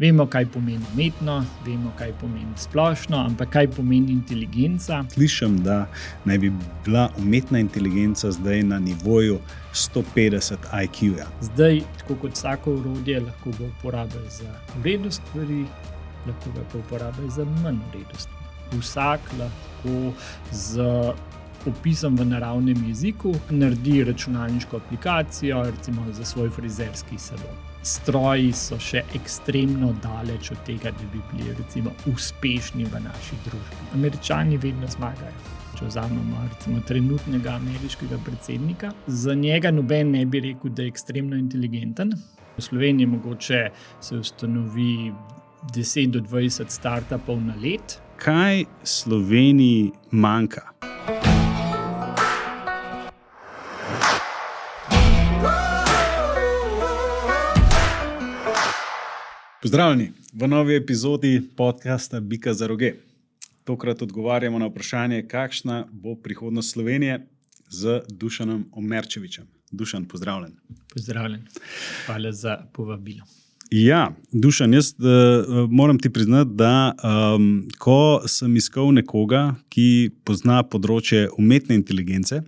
Vemo, kaj pomeni umetno, vemo, kaj pomeni splošno, ampak kaj pomeni inteligenca. Slišim, da naj bi bila umetna inteligenca zdaj na nivoju 150 IQ-ja. Zdaj, tako kot vsako orodje, lahko ga uporabljajo za vredno stvari, lahko ga pa uporabljajo za manj vredno stvari. Vsak lahko z opisom v naravnem jeziku naredi računalniško aplikacijo, recimo za svoj frizerski salon. Stroji so še ekstremno daleč od tega, da bi bili recimo uspešni v naši družbi. Američani vedno zmagajo. Če vzamemo recimo trenutnega ameriškega predsednika, za njega noben ne bi rekel, da je ekstremno inteligenten. V Sloveniji mogoče se ustanovi 10 do 20 startupov na let. Kaj Sloveniji manjka? Pozdravljeni v novi epizodi podcasta Bika za roge. Tokrat odgovarjamo na vprašanje, kakšna bo prihodnost Slovenije z Dušanom Omerčevičem. Dušan, pozdravljen. Pozdravljen. Hvala za povabilo. Ja, Dušan, jaz moram ti priznati, da ko sem iskal nekoga, ki pozna področje umetne inteligence,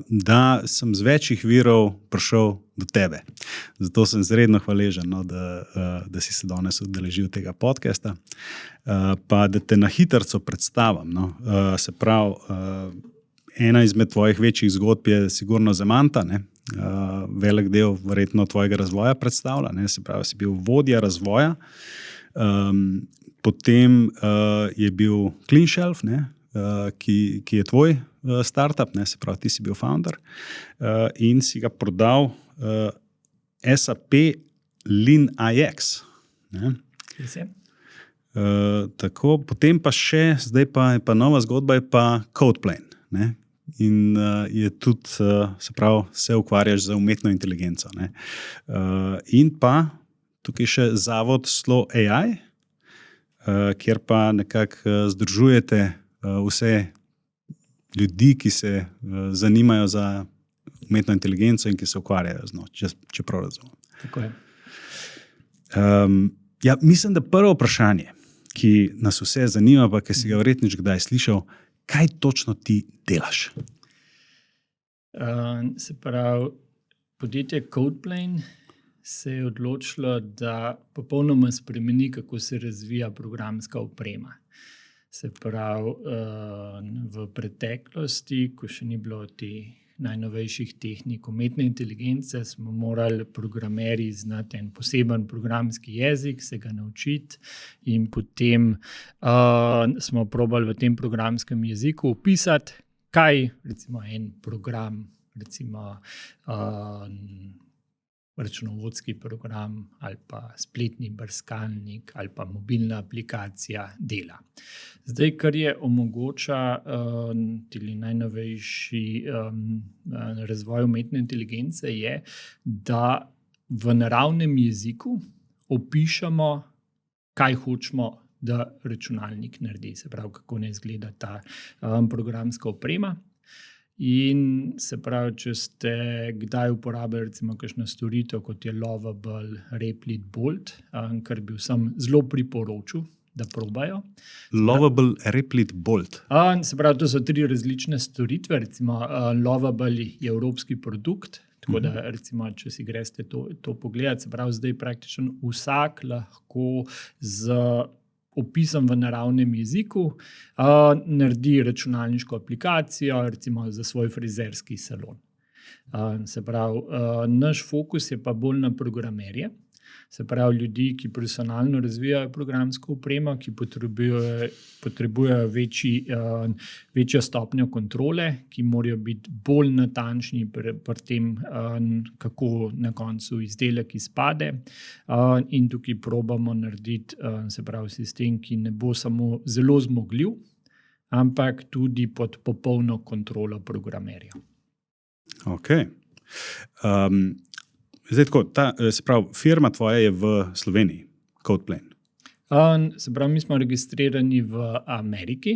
da sem z večjih virov prišel do tebe. Zato sem izredno hvaležen, da si se danes udeležil tega podcasta. Pa da te na hitrco predstavim. Se pravi, ena izmed tvojih večjih zgodb je sigurno Zemanta, ne? Velik del verjetno tvojega razvoja predstavlja. Ne? Se pravi, si bil vodja razvoja, potem je bil CleanShelf, ne? Ki je tvoj startup, ne? Se pravi, ti si bil founder in si ga prodal SAP LeanIX. Ne? Tako, potem pa še, zdaj pa nova zgodba je pa CodePlane. Ne? In je tudi, se pravi, se ukvarjaš z umetno inteligenco. Ne? In pa tukaj še zavod Slow AI, kjer pa nekako združujete vse ljudi, ki se zanimajo za umetno inteligenco in ki se ukvarjajo z njo, če prav razumem. Tako je. Ja, mislim, da prvo vprašanje, ki nas vse zanima, pa ki si ga verjetno kdaj slišal, kaj točno ti delaš? Se pravi, podjetje CodePlane se je odločilo, da popolnoma spremeni, kako se razvija programska oprema. Se pravi, v preteklosti, ko še ni bilo teh najnovejših tehnik umetne inteligence, smo morali programerji znati en poseben programski jezik, se ga naučiti in potem smo probali v tem programskem jeziku opisati, kaj recimo en program, recimo računovodski program ali pa spletni brskalnik ali pa mobilna aplikacija dela. Zdaj, kar je omogoča tudi najnovejši razvoj umetne inteligence je, da v naravnem jeziku opišemo, kaj hočemo, da računalnik naredi. Se pravi, kako ne izgleda ta programska oprema. In se pravi, če ste kdaj uporabljali recimo kakšno storitev, kot je Lovable, Replit, Bolt, kar bi vsem zelo priporočil, da probajo. Lovable, Replit, Bolt. Se pravi, to so 3 različne storitve. Recimo Lovable je evropski produkt, tako da recimo, če si greste to pogledati, se pravi, zdaj praktično vsak lahko z opisom v naravnem jeziku naredi računalniško aplikacijo, recimo za svoj frizerski salon. Se pravi, naš fokus je pa bolj na programerje, se pravi ljudi, ki profesionalno razvijajo programsko opremo, ki potrebujejo večjo stopnjo kontrole, ki morajo biti bolj natančni pri tem, kako na koncu izdelek izpade. In tukaj probamo narediti, se pravi, sistem, ki ne bo samo zelo zmogljiv, ampak tudi pod popolno kontrolo programerja. Ok. Zdaj tako, se pravi, firma tvoja je v Sloveniji, CodePlane. Se pravi, mi smo registrirani v Ameriki,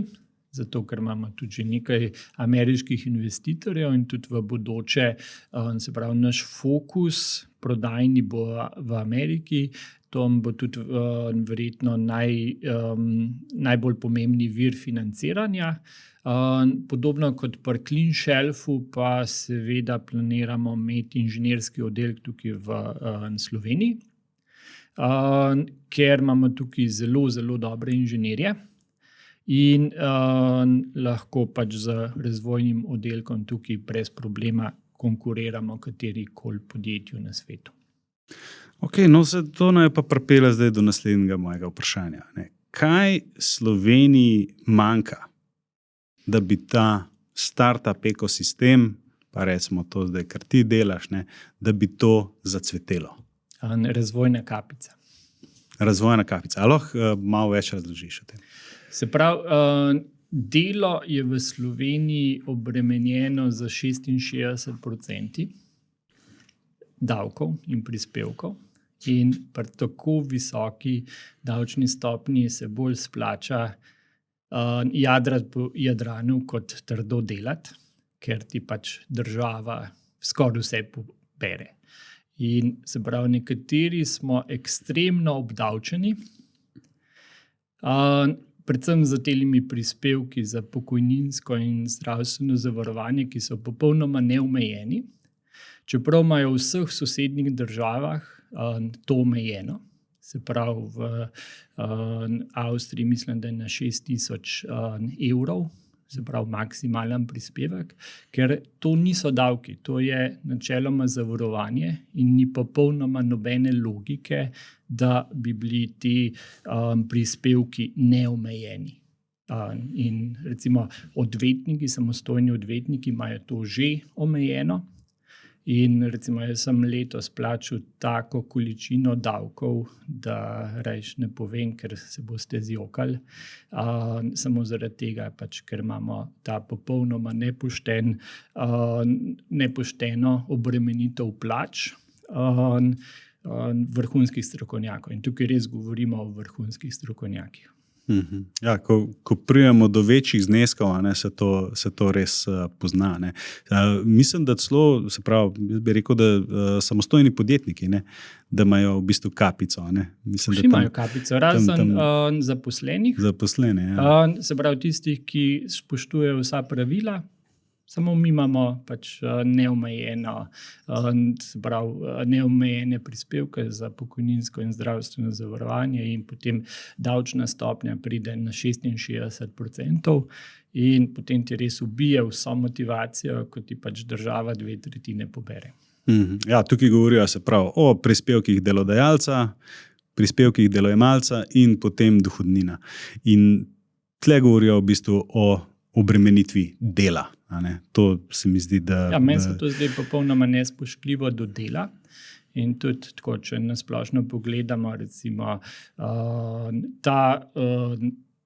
zato ker imamo tudi že nekaj ameriških investitorjev in tudi v bodoče, se pravi, naš fokus prodajni bo v Ameriki. Alstom bo tudi verjetno najbolj pomembni vir financiranja. Podobno kot pri Clean Shelfu, pa seveda planiramo imeti inženirski oddelek tukaj v Sloveniji, ker imamo tukaj zelo, zelo dobre inženirje in lahko pač z razvojnim oddelkom tukaj brez problema konkuriramo katerikoli podjetju na svetu. Ok, no to naj pa pripelje zdaj do naslednjega mojega vprašanja. Kaj Sloveniji manjka, da bi ta startup ekosistem, pa recimo to zdaj, kar ti delaš, da bi to zacvetelo? Razvojna kapica. Razvojna kapica. Ali lahko malo več razložiš o tem? Se pravi, delo je v Sloveniji obremenjeno za 66% davkov in prispevkov. In pri tako visoki davčni stopnji se bolj splača jadrati po Jadranu kot trdo delati, ker ti pač država skoraj vse pobere. In se pravi, nekateri smo ekstremno obdavčeni, predvsem za temi prispevki za pokojninsko in zdravstveno zavarovanje, ki so popolnoma neomejeni, čeprav imajo v vseh sosednjih državah to omejeno. Se pravi, v Avstriji mislim, da je na 6.000 evrov, se pravi maksimalen prispevek, ker to niso davki, to je načeloma zavarovanje in ni popolnoma nobene logike, da bi bili ti prispevki neomejeni. In recimo odvetniki, samostojni odvetniki imajo to že omejeno. In recimo jaz sem letos plačal tako količino davkov, da rajš ne povem, ker se boste zjokali. Samo zaradi tega, pač, ker imamo ta popolnoma nepošteno obremenitev plač vrhunskih strokovnjakov. In tukaj res govorimo o vrhunskih strokovnjakih. Ja, ko pridemo do večjih zneskov, se to res pozna. Mislim, da celo, se pravi, jaz bi rekel, da samostojni podjetniki, da imajo v bistvu kapico. Vsi imajo kapico, razen zaposlenih. Zaposleni, ja. Se pravi, tistih, ki spoštujejo vsa pravila, samo mi imamo pač neomejene prispevke za pokojninsko in zdravstveno zavarovanje in potem davčna stopnja pride na 66% in potem ti res ubije vso motivacijo, ko ti pač država 2/3 pobere. Ja, tukaj govorijo se pravi o prispevkih delodajalca, prispevkih delojemalca in potem dohodnina. In tle govorijo v bistvu o obremenitvi dela. To se mi zdi, da... Ja, meni se to zdaj popolnoma nespoštljivo do dela. In tudi tako, če nasplošno pogledamo, recimo, ta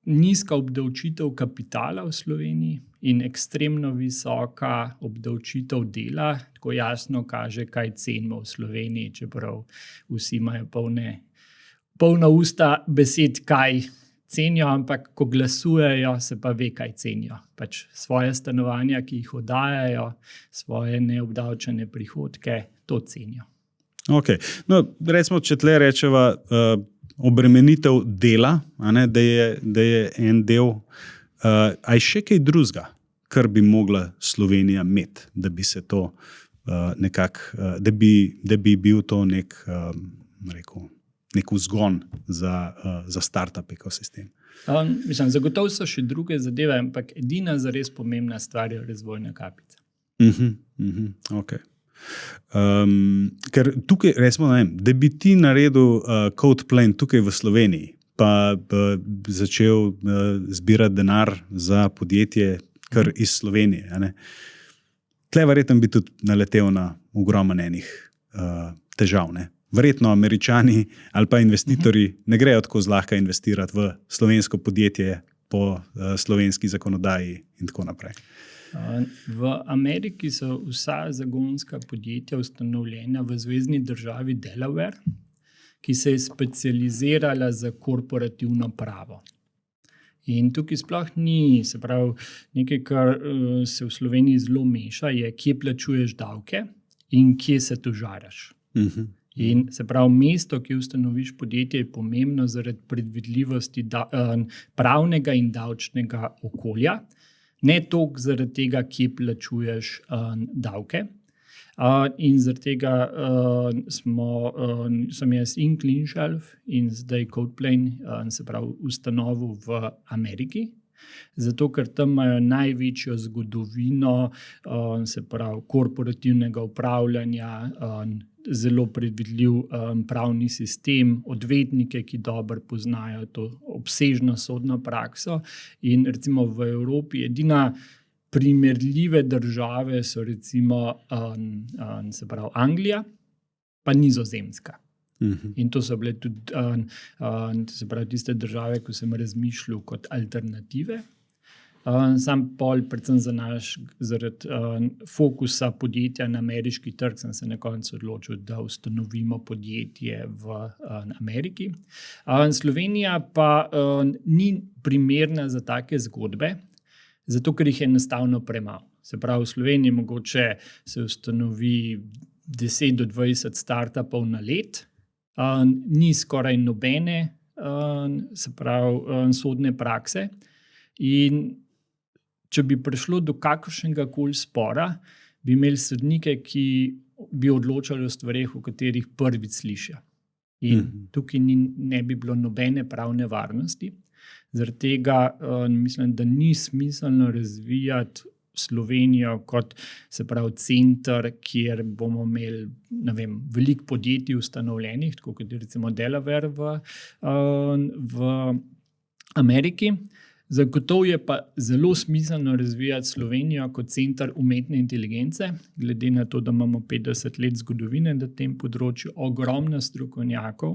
nizka obdavčitev kapitala v Sloveniji in ekstremno visoka obdavčitev dela, tako jasno kaže, kaj cenimo v Sloveniji, čeprav vsi imajo polna usta besed, kaj cenijo, ampak ko glasujejo, se pa ve, kaj cenijo. Pač svoje stanovanja, ki jih oddajajo, svoje neobdavčene prihodke, to cenijo. Ok, no recimo, če tle rečeva obremenitev dela, da je en del, a je še kaj drugega, kar bi mogla Slovenija imeti, da bi se to nekako, da bi bil to nek vzgon za startup ekosistem? Zagotovo so še druge zadeve, ampak edina zares pomembna stvar je razvojna kapica. Ok. Ker tukaj, recimo, da bi ti naredil CodePlane tukaj v Sloveniji, pa začel zbirati denar za podjetje kar iz Slovenije. Tle verjetno bi tudi naletel na ogromno enih težav. Verjetno Američani ali pa investitorji ne grejo tako zlahka investirati v slovensko podjetje po slovenski zakonodaji in tako naprej. V Ameriki so vsa zagonska podjetja ustanovljena v zvezni državi Delaware, ki se je specializirala za korporativno pravo. In tukaj sploh ni, se pravi, nekaj, kar se v Sloveniji zelo meša, je, kje plačuješ davke in kje se tožaraš. In se pravi, mesto, ki ustanoviš podjetje, je pomembno zaradi predvidljivosti pravnega in davčnega okolja, ne toliko zaradi tega, kje plačuješ davke. In zaradi tega sem jaz in CleanShelf in zdaj CodePlane, se pravi, ustanovil v Ameriki. Zato, ker tam imajo največjo zgodovino, se pravi, korporativnega upravljanja, zelo predvidljiv pravni sistem, odvetnike, ki dobro poznajo to obsežno sodno prakso. In recimo v Evropi edina primerljive države so recimo se pravi, Anglija pa Nizozemska. In to so bile tudi se pravi, tiste države, ko sem razmišljal kot alternative. Sam pol, predvsem zaradi fokusa podjetja na ameriški trg, sem se na koncu odločil, da ustanovimo podjetje v Ameriki. Slovenija pa ni primerna za take zgodbe, zato ker jih je enostavno premalo. Se pravi, v Sloveniji mogoče se ustanovi 10 do 20 startupov na let, ni skoraj nobene se pravi, sodne prakse. In če bi prišlo do kakršnega koli spora, bi imeli sodnike, ki bi odločali o stvareh, o katerih prvič slišijo. In tukaj ne bi bilo nobene pravne varnosti. Zaradi tega mislim, da ni smiselno razvijati Slovenijo kot, se pravi, center, kjer bomo imeli, ne vem, veliko podjetij ustanovljenih, tako kot je recimo Delaware v Ameriki. Zagotovo je pa zelo smiselno razvijati Slovenijo kot center umetne inteligence, glede na to, da imamo 50 let zgodovine na tem področju, ogromno strokovnjakov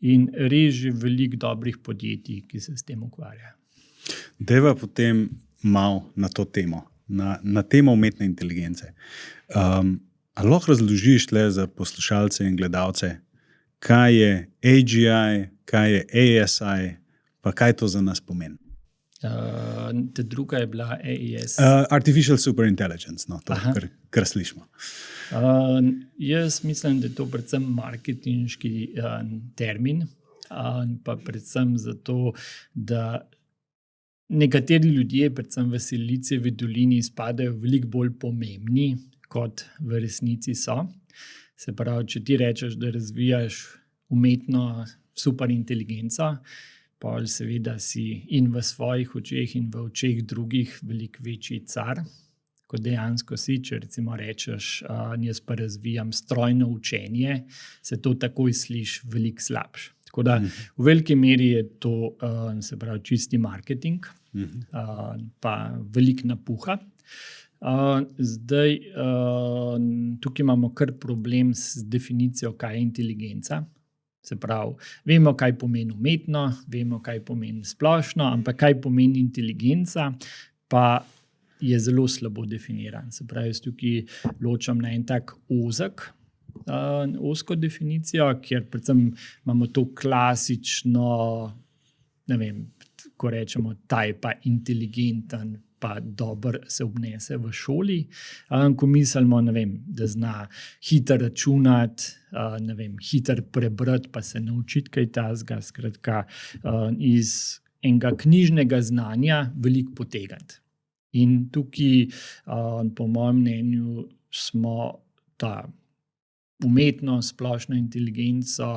in res že veliko dobrih podjetij, ki se s tem ukvarjajo. Deva potem malo na to temo, na temo umetne inteligence. Ali lahko razložiš tle za poslušalce in gledalce, kaj je AGI, kaj je ASI, pa kaj to za nas pomeni? Ta druga je bila AES. Artificial Superintelligence, no, to, kar slišimo. Jaz mislim, da je to predvsem marketinški termin, pa predvsem zato, da nekateri ljudje, predvsem v Silicijevi dolini, izpadajo veliko bolj pomembni, kot v resnici so. Se pravi, če ti rečeš, da razvijaš umetno superinteligenco, pol seveda si in v svojih očeh in v očeh drugih veliko večji car, kot dejansko si. Če recimo rečeš, jaz pa razvijam strojno učenje, se to takoj sliši veliko slabše. Tako da v veliki meri je to se pravi, čisti marketing, pa veliko napuha. Zdaj, tukaj imamo kar problem s definicijo, kaj je inteligenca. Se pravi, vemo, kaj pomeni umetno, vemo, kaj pomeni splošno, ampak kaj pomeni inteligenca, pa je zelo slabo definiran. Se pravi, jaz tukaj ločam na en tak ozko definicijo, kjer predvsem imamo to klasično, ne vem, ko rečemo, ta je pa inteligenten, pa dobro se obnese v šoli. Ko mislimo, ne vem, da zna hitro računati, ne vem, hitro prebrati, pa se naučiti kaj takega, skratka, iz enega knjižnega znanja veliko potegniti. In tukaj, po mojem mnenju, smo ta umetno splošno inteligenco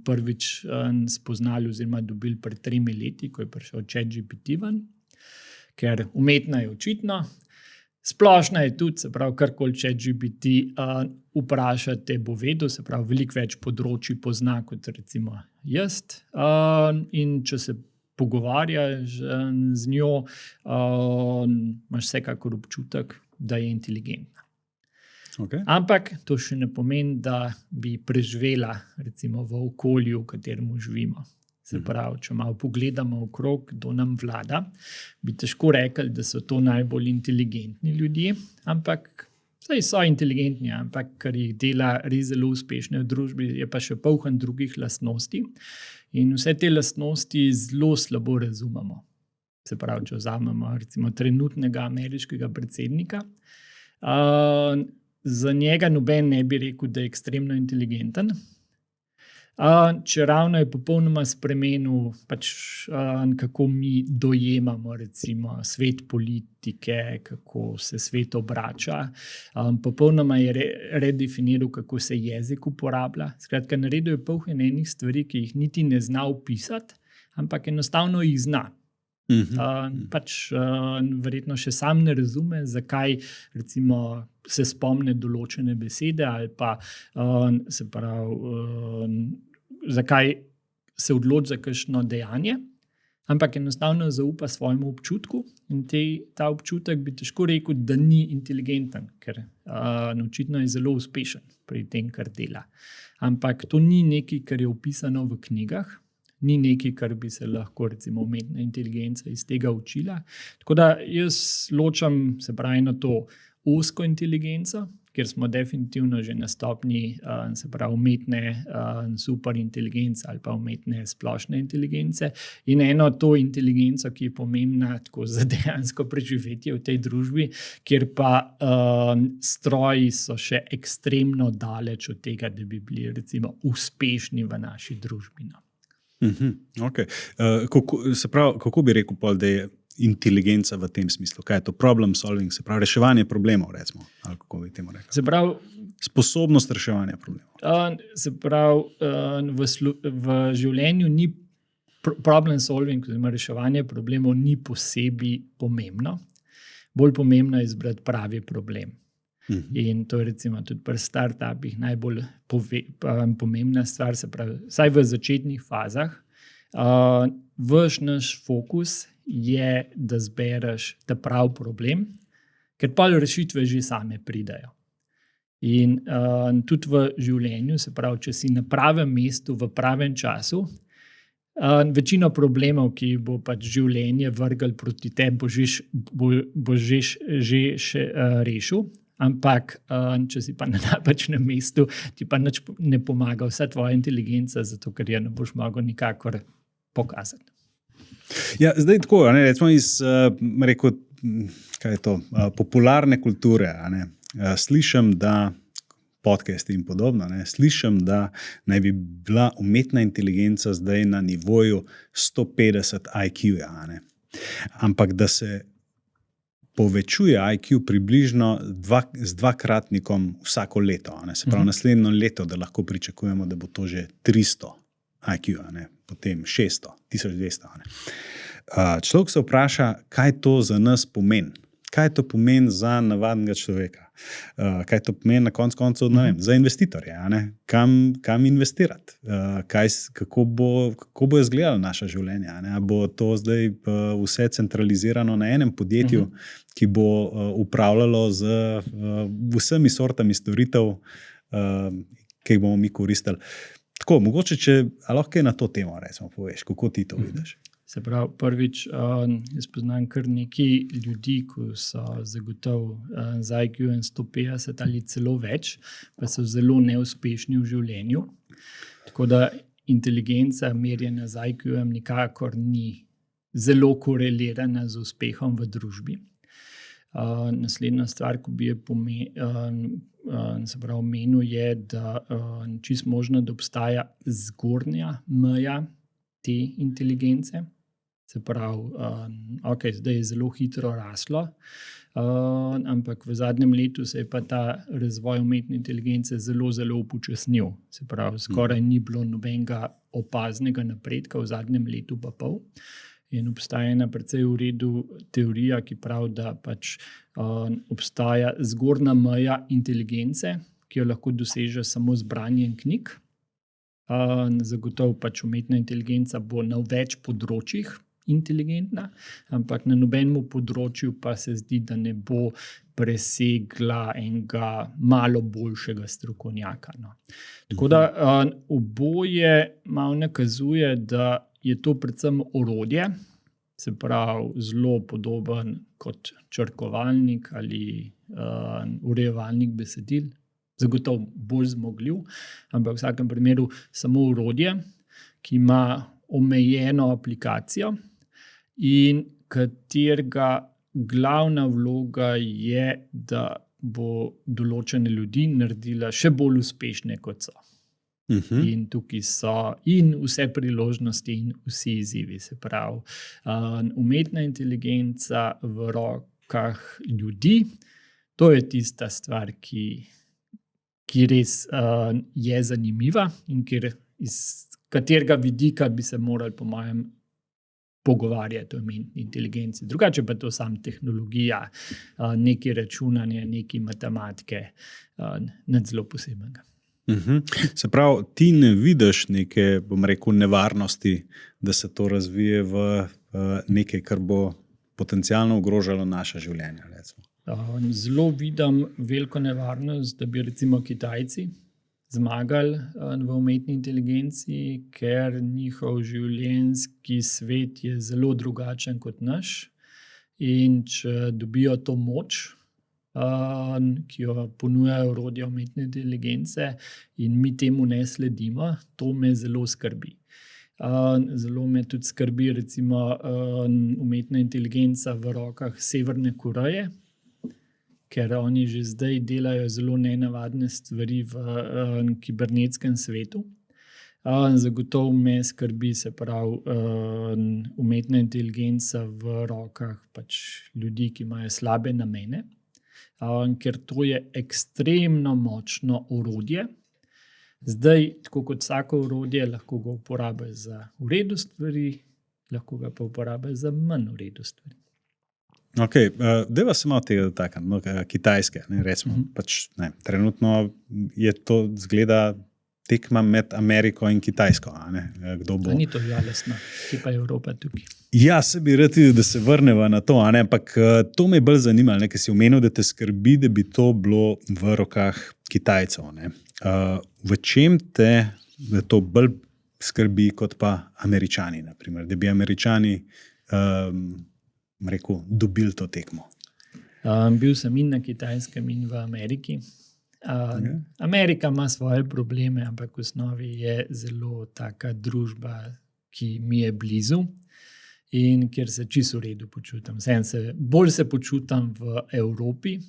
prvič spoznali oziroma dobili pred 3 leti, ko je prišel ChatGPT ven. Ker umetna je očitno, splošna je tudi, se pravi, karkoli ChatGPT vprašate, bo vedel, se pravi, veliko več področij pozna kot recimo jaz. In če se pogovarjaš z njo, imaš vsekakor občutek, da je inteligentna. Okay. Ampak to še ne pomeni, da bi preživela recimo v okolju, v katerem živimo. Se pravi, če malo pogledamo okrog, kdo nam vlada, bi težko rekli, da so to najbolj inteligentni ljudje, ampak saj so inteligentni, ampak kar jih dela res zelo uspešne v družbi, je pa še poln drugih lastnosti. In vse te lastnosti zelo slabo razumemo. Se pravi, če vzamemo recimo trenutnega ameriškega predsednika, za njega noben ne bi rekel, da je ekstremno inteligenten. Čeravno je popolnoma spremenil, kako mi dojemamo recimo, svet politike, kako se svet obrača. Popolnoma je redefiniral, kako se jezik uporablja. Skratka, naredil je polno enih stvari, ki jih niti ne zna opisati, ampak enostavno jih zna. Verjetno še sam ne razume, zakaj recimo, se spomne določene besede ali pa zakaj se odloči za kakšno dejanje, ampak enostavno zaupa svojemu občutku in ta občutek bi težko rekel, da ni inteligenten, ker očitno je zelo uspešen pri tem, kar dela. Ampak to ni nekaj, kar je opisano v knjigah. Ni nekaj, kar bi se lahko recimo umetna inteligenca iz tega učila. Tako da jaz ločam na to ozko inteligenco, kjer smo definitivno že na stopnji umetne superinteligence ali pa umetne splošne inteligence in eno to inteligenco, ki je pomembna tako za dejansko preživetje v tej družbi, kjer pa stroji so še ekstremno daleč od tega, da bi bili recimo uspešni v naši družbi. Okay. Kako bi rekel, da je inteligenca v tem smislu? Kaj je to problem solving, se pravi reševanje problemov, recimo, ali kako bi temu rekel? Sposobnost reševanja problemov. V življenju ni problem solving, oziroma reševanje problemov ni posebej pomembno. Bolj pomembno je izbrati pravi problem. In to je recimo tudi pri startupih najbolj pomembna stvar, se pravi, vsaj v začetnih fazah. Vaš naš fokus je, da zbereš ta pravi problem, ker pa rešitve že same pridejo. In tudi v življenju, se pravi, če si na pravem mestu v pravem času, večino problemov, ki bo življenje vrgel proti tebi, boš že rešil. Ampak, če si pa na napačnem mestu, ti pa nič ne pomaga vsa tvoja inteligenca, zato ker je ne boš mogel nikakor pokazati. Ja, zdaj tako, recimo iz popularne kulture, slišim, da podcasti in podobno, slišim, da naj bi bila umetna inteligenca zdaj na nivoju 150 IQ-ja, ampak da se povečuje IQ približno z dvakratnikom vsako leto. Se pravi, naslednjo leto, da lahko pričakujemo, da bo to že 300 IQ, potem 600, 1200. Človek se vpraša, kaj to za nas pomeni. Kaj to pomeni za navadnega človeka? Kaj to pomeni na koncu za investitorje? Kam investirati? Kako bo izgledalo naše življenje? Bo to zdaj vse centralizirano na enem podjetju, ki bo upravljalo z vsemi sortami storitev, ki jih bomo mi koristili. Tako, mogoče, če lahko na to temo recimo poveš, kako ti to vidiš? Se pravi, prvič, jaz poznam kar nekaj ljudi, ki so zagotovo z IQ-jem 150 ali celo več, pa so zelo neuspešni v življenju. Tako da inteligenca merjena z IQ-jem nikakor ni zelo korelirana z uspehom v družbi. Naslednja stvar, ko bi omenil, je, da čisto možno, da obstaja zgornja meja te inteligence. Se pravi, zdaj je zelo hitro raslo, ampak v zadnjem letu se je pa ta razvoj umetne inteligence zelo, zelo upočasnil. Se pravi, skoraj ni bilo nobenega opaznega napredka v zadnjem letu pa pol. In obstaja ena precej v redu teorija, ki pravi, da obstaja zgornja meja inteligence, ki jo lahko doseže samo z branjem knjig. Zagotovo umetna inteligenca bo na več področjih inteligentna, ampak na nobenem področju pa se zdi, da ne bo presegla enega malo boljšega strokovnjaka. Tako da oboje malo nakazuje, da je to predvsem orodje, se pravi zelo podoben kot črkovalnik ali urejevalnik besedil, zagotovo bolj zmogljiv, ampak v vsakem primeru samo orodje, ki ima omejeno aplikacijo in katerega glavna vloga je, da bo določene ljudi naredila še bolj uspešne, kot so. In tukaj so in vse priložnosti, in vsi izzivi. Se pravi, umetna inteligenca v rokah ljudi, to je tista stvar, ki res je zanimiva in iz katerega vidika bi se morali, po mojem, pogovarjati o umetni inteligenci. Drugače pa to sam tehnologija, neki računanje, neki matematike, nič zelo posebnega. Se pravi, ti ne vidiš neke, bom rekel, nevarnosti, da se to razvije v nekaj, kar bo potencialno ogrožalo naše življenje, recimo? Zelo vidim veliko nevarnost, da bi recimo Kitajci zmagali v umetni inteligenci, ker njihov življenjski svet je zelo drugačen kot naš. In če dobijo to moč, ki jo ponujajo orodja umetne inteligence, in mi temu ne sledimo, to me zelo skrbi. Zelo me tudi skrbi recimo umetna inteligenca v rokah Severne Koreje, ker oni že zdaj delajo zelo nenavadne stvari v kibernetskem svetu. Zagotovo me skrbi, se pravi, umetna inteligenca v rokah ljudi, ki imajo slabe namene. Ker to je ekstremno močno orodje. Zdaj, tako kot vsako orodje, lahko ga uporabijo za v redu stvari, lahko ga pa uporabijo za manj v redu stvari. Okay, dajva se malo tega dotakniti, Kitajske. Recimo, trenutno je to zgleda tekma med Ameriko in Kitajsko. Kdo bo? Ni to žalostno, ki pa je Evropa tukaj. Ja, se bi rad videl, da se vrneva na to, ampak to me je bolj zanimalo, ker si omenil, da te skrbi, da bi to bilo v rokah Kitajcev. V čem te to bolj skrbi kot pa Američani, naprimer, da bi Američani dobili to tekmo? Bil sem in na Kitajskem in v Ameriki. Amerika ima svoje probleme, ampak v osnovi je zelo taka družba, ki mi je blizu in kjer se čisto v redu počutim. Bolj se počutim v Evropi,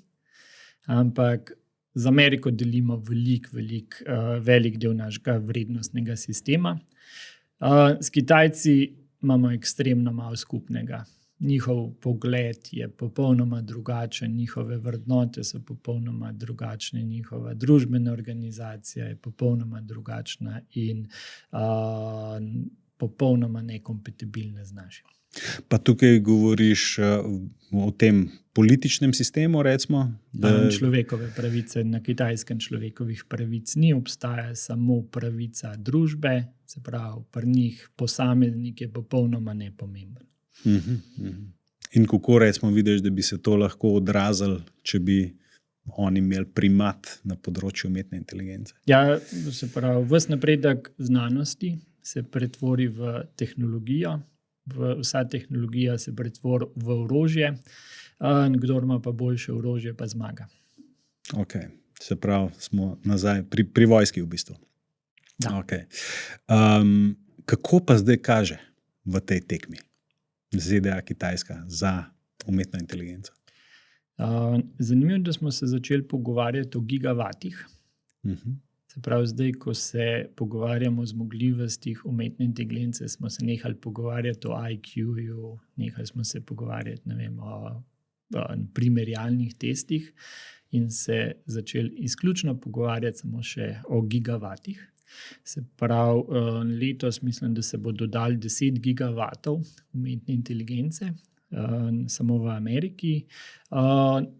ampak z Ameriko delimo velik del našega vrednostnega sistema. S Kitajci imamo ekstremno malo skupnega. Njihov pogled je popolnoma drugačen, njihove vrednote so popolnoma drugačne, njihova družbena organizacija je popolnoma drugačna in popolnoma nekompatibilna z našim. Pa tukaj govoriš o tem političnem sistemu, recimo? Človekove pravice. Na Kitajskem človekovih pravic ni, obstaja samo pravica družbe, se pravi, pri njih posameznik je popolnoma nepomemben. In kako recimo vidiš, da bi se to lahko odrazilo, če bi oni imeli primat na področju umetne inteligence? Ja, se pravi, ves napredek znanosti se pretvori v tehnologijo, vsa tehnologija se pretvori v orožje, kdor ima pa boljše orožje, pa zmaga. Ok, se pravi, smo nazaj pri vojski v bistvu. Da. Okay. Kako pa zdaj kaže v tej tekmi ZDA Kitajska za umetno inteligenco? Zanimivo, da smo se začeli pogovarjati o gigavatih. Se pravi, zdaj, ko se pogovarjamo o zmogljivostih umetne inteligence, smo se nehali pogovarjati o IQ-ju, nehali smo se pogovarjati o primerjalnih testih in se začeli izključno pogovarjati samo še o gigavatih. Se pravi, letos mislim, da se bo dodali 10 gigavatov umetne inteligence, samo v Ameriki.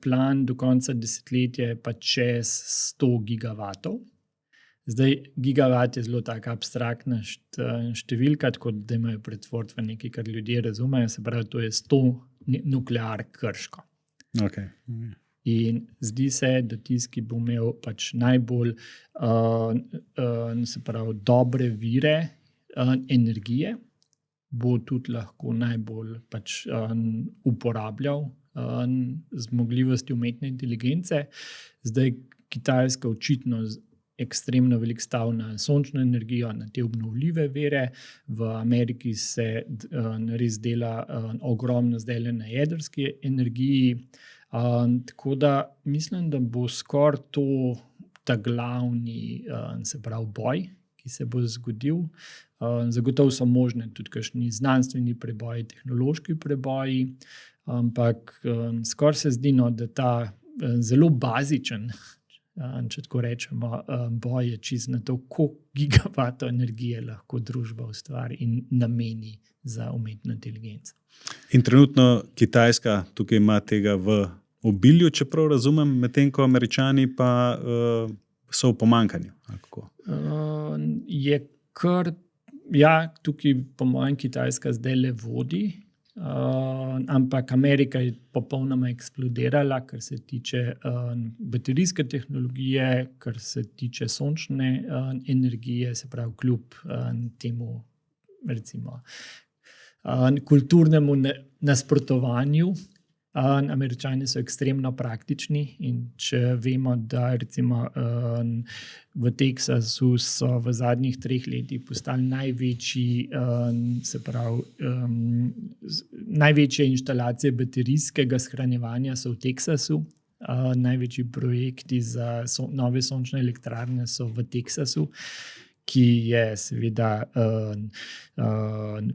Plan do konca desetletja je pa čez 100 gigavatov. Zdaj, gigavat je zelo taka abstraktna številka, tako da imajo pretvoriti v nekaj, kar ljudje razumejo. Se pravi, to je 100 nukleark krško. Okay. In zdi se, da tisti, ki bo imel najbolj se pravi, dobre vire energije, bo tudi lahko najbolj uporabljal zmogljivosti umetne inteligence. Zdaj, Kitajska očitno ekstremno veliko stav na sončno energijo, na te obnovljive vire. V Ameriki se res dela ogromno zdaj na jedrski energiji. Tako da mislim, da bo skoraj to ta glavni se pravi boj, ki se bo zgodil. Zagotovo so možne tudi kakšni znanstveni preboji, tehnološki preboji, ampak skoraj se zdi, da ta zelo bazičen, če tako rečemo, boj je čist na to, koliko gigavatov energije lahko družba ustvari in nameni za umetno inteligenco. In trenutno Kitajska tukaj ima tega v obilju, čeprav razumem, medtem ko Američani pa so v pomanjkanju. Je kar, ja, tukaj po mojem Kitajska zdaj le vodi, ampak Amerika je popolnoma eksplodirala, kar se tiče baterijske tehnologije, kar se tiče sončne energije, se pravi kljub temu recimo kulturnemu nasprotovanju. Američani so ekstremno praktični in če vemo, da recimo v Teksasu so v zadnjih 3 letih postali največji, se pravi, največje inštalacije baterijskega shranjevanja so v Teksasu, največji projekti za nove sončne elektrarne so v Teksasu, ki je seveda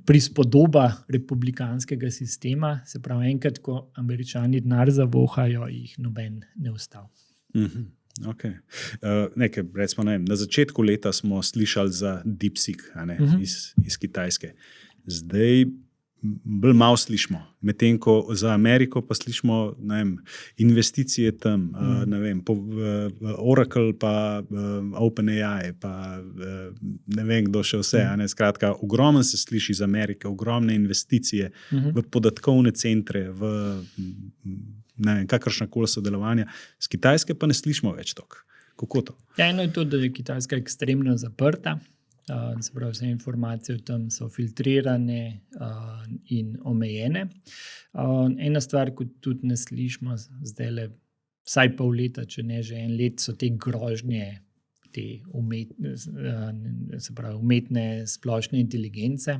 prispodoba republikanskega sistema, se pravi, enkrat, ko Američani denar zavohajo, jih noben ne ustavi. Okay. Recimo, na začetku leta smo slišali za DeepSeek iz Kitajske. Zdaj bolj malo slišimo, medtem ko za Ameriko pa slišimo investicije tam, Oracle pa OpenAI pa ne vem kdo še vse. Skratka, ogromno se sliši iz Amerike, ogromne investicije v podatkovne centre, v kakršnakoli sodelovanja. Z Kitajske pa ne slišimo več toliko. Kako to? Ja, eno je to, da je Kitajska ekstremno zaprta. Se pravi, vse informacije o tem so filtrirane in omejene. Ena stvar, ko tudi ne slišimo zdaj le vsaj pol leta, če ne že 1 let, so te grožnje, te umetne splošne inteligence.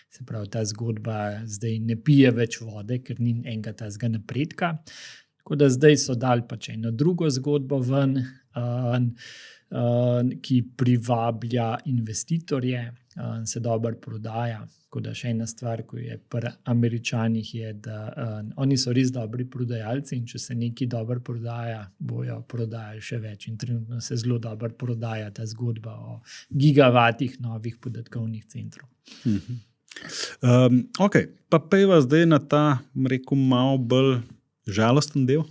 Se pravi, ta zgodba zdaj ne pije več vode, ker ni enega tazga napredka. Tako da zdaj so dali pač eno drugo zgodbo ven, ki privablja investitorje, se dobro prodaja. Tako da še ena stvar, ko je pri Američanih, je, da oni so res dobri prodajalci in če se nekaj dobro prodaja, bojo prodajali še več. In trenutno se zelo dobro prodaja ta zgodba o gigavatih novih podatkovnih centrov. Ok, pa pejva zdaj na ta, rekel, malo bolj žalosten del.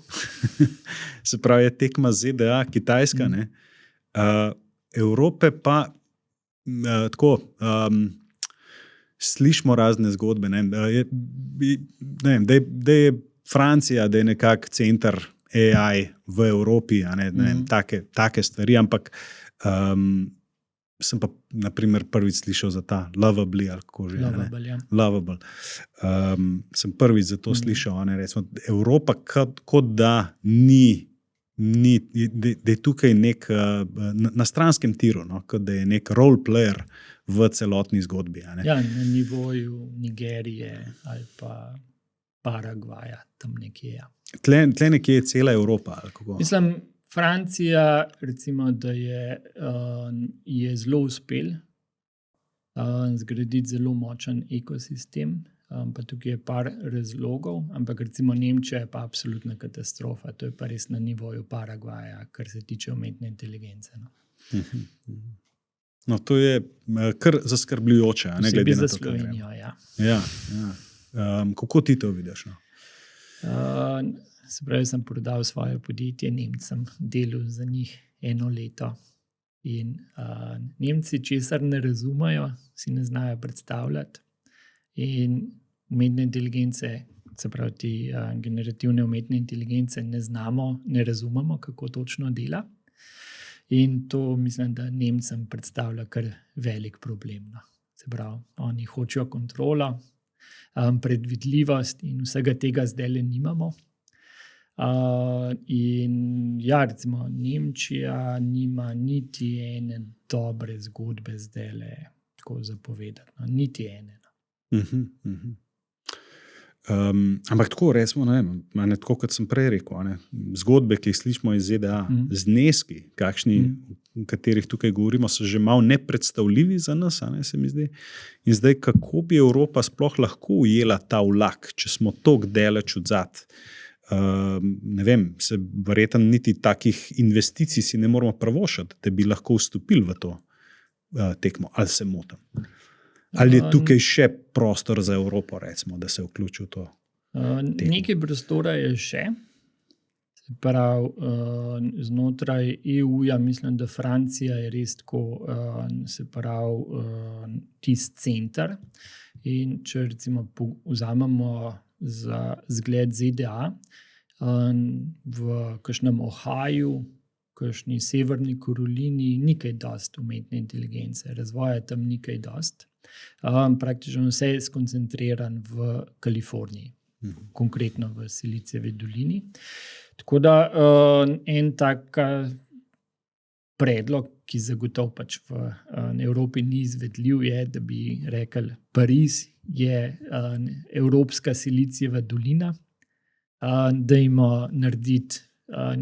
Se pravi, je tekma ZDA, Kitajska, ne? Evrope pa tako slišimo razne zgodbe, da je Francija, da je nekak center AI v Evropi, take stvari, ampak sem pa naprimer prvič slišal za ta Lovable ali kako že. Lovable. Sem prvič za to slišal, recimo, Evropa kot da ni, da je tukaj na stranskem tiru, kot da je nek role player v celotni zgodbi. Ja, na nivoju Nigerije ali pa Paragvaja, tam nekje. Ja. Tle nekje je cela Evropa. Ali kako? Mislim, Francija, recimo, da je zelo uspel zgraditi zelo močen ekosistem. Pa tukaj je par razlogov, ampak recimo Nemčija je pa absolutna katastrofa. To je pa res na nivoju Paragvaja, kar se tiče umetne inteligence. No, to je kar zaskrbljujoče. Posebej za Slovenijo, ja. Kako ti to vidiš? Se pravi, sem prodal svoje podjetje Nemcem, delal za njih 1 leto. In Nemci česar ne razumejo, si ne znajo predstavljati. In umetne inteligence, se pravi, te generativne umetne inteligence ne razumemo, kako točno dela. In to mislim, da Nemcem predstavlja kar velik problem. Se pravi, oni hočejo kontrolo, predvidljivost in vsega tega zdaj le nimamo. In ja, recimo Nemčija nima niti ene dobre zgodbe zdaj le tako zapovedati. Niti ene. Ampak tako, recimo, tako kot sem prej rekel, zgodbe, ki jih slišimo iz ZDA, zneski, kakšni, o katerih tukaj govorimo, so že malo nepredstavljivi za nas, se mi zdi. In zdaj, kako bi Evropa sploh lahko ujela ta vlak, če smo tako daleč odzad? Ne vem, se verjetno niti takih investicij si ne moramo privoščiti, da bi lahko vstopili v to tekmo, ali se motim. Ali je tukaj še prostor za Evropo, recimo, da se vključi v to? Nekaj prostora je še. Se pravi, znotraj EU-ja mislim, da Francija je res tako, se pravi, tisti center. In če recimo vzamemo za zgled ZDA, v kakšnem Ohaju, kakšni Severni Karolini ni kaj dosti umetne inteligence, razvoja tam ni kaj dosti. Praktično vse je skoncentriran v Kaliforniji, konkretno v Silicijevi dolini. Tako da en tak predlog, ki zagotovo pač v Evropi ni izvedljiv, je, da bi rekli, Pariz je Evropska Silicijeva dolina, da ima narediti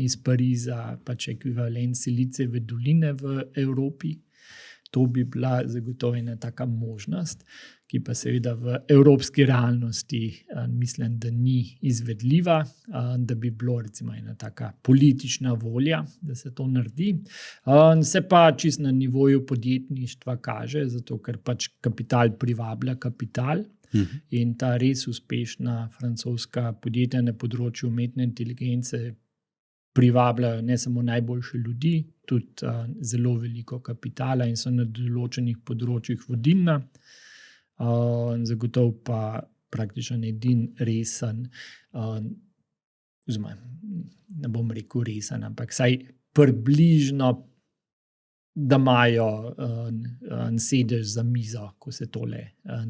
iz Pariza pač ekvivalent Silicijeve doline v Evropi. To bi bila zagotovo ena taka možnost, ki pa seveda v evropski realnosti mislim, da ni izvedljiva, da bi bilo recimo ena taka politična volja, da se to naredi. Se pa čisto na nivoju podjetništva kaže, zato ker pač kapital privablja kapital. In ta res uspešna francoska podjetja na področju umetne inteligence privabljajo ne samo najboljše ljudi, tudi zelo veliko kapitala in so na določenih področjih vodilna. Zagotovo pa praktično edin resen, ne bom rekel resen, ampak vsaj približno, da imajo sedež za mizo, ko se tole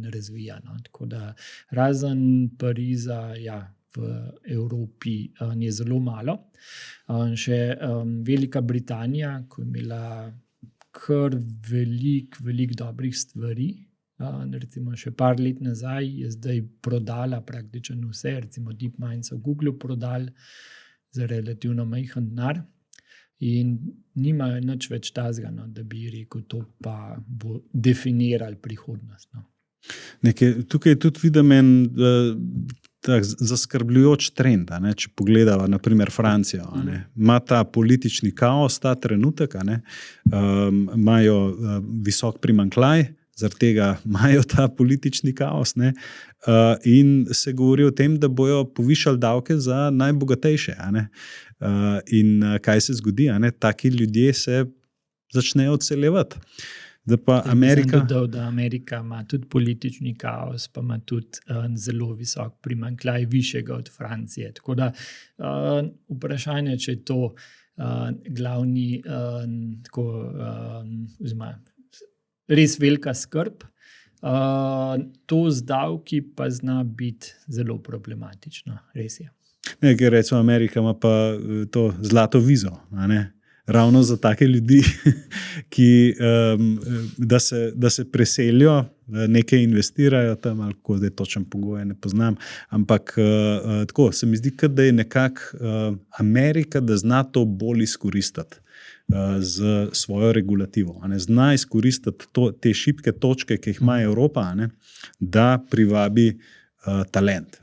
razvija. Tako da razen Pariza, v Evropi je zelo malo. Še Velika Britanija, ko je imela kar veliko dobrih stvari, recimo še par let nazaj, je zdaj prodala praktično vse, recimo DeepMind so Google prodali za relativno majhen denar in nimajo nič več tazga, da bi rekel, to pa bo definirali prihodnost. Tukaj tudi vidim en zaskrbljujoč trend, če pogledamo na primer Francijo. Ima ta politični kaos ta trenutek, imajo visok primanjkljaj, zaradi tega imajo ta politični kaos, in se govori o tem, da bojo povišali davke za najbogatejše. In kaj se zgodi? Taki ljudje se začnejo odseljevati. Da pa Amerika... Sem dodal, da Amerika ima tudi politični kaos, pa ima tudi zelo visok primanjkljaj, višjega od Francije. Tako da vprašanje, če je to glavni, res velika skrb. To z davki pa zna biti zelo problematično, res je. Ker recimo Amerika ima pa to zlato vizo, ravno za take ljudi, ki da se preselijo, nekaj investirajo tam, ali kako zdaj točen pogoje ne poznam, ampak tako se mi zdi, da je nekako Amerika, da zna to bolj izkoristiti z svojo regulativo. Zna izkoristiti te šibke točke, ki jih ima Evropa, da privabi talent.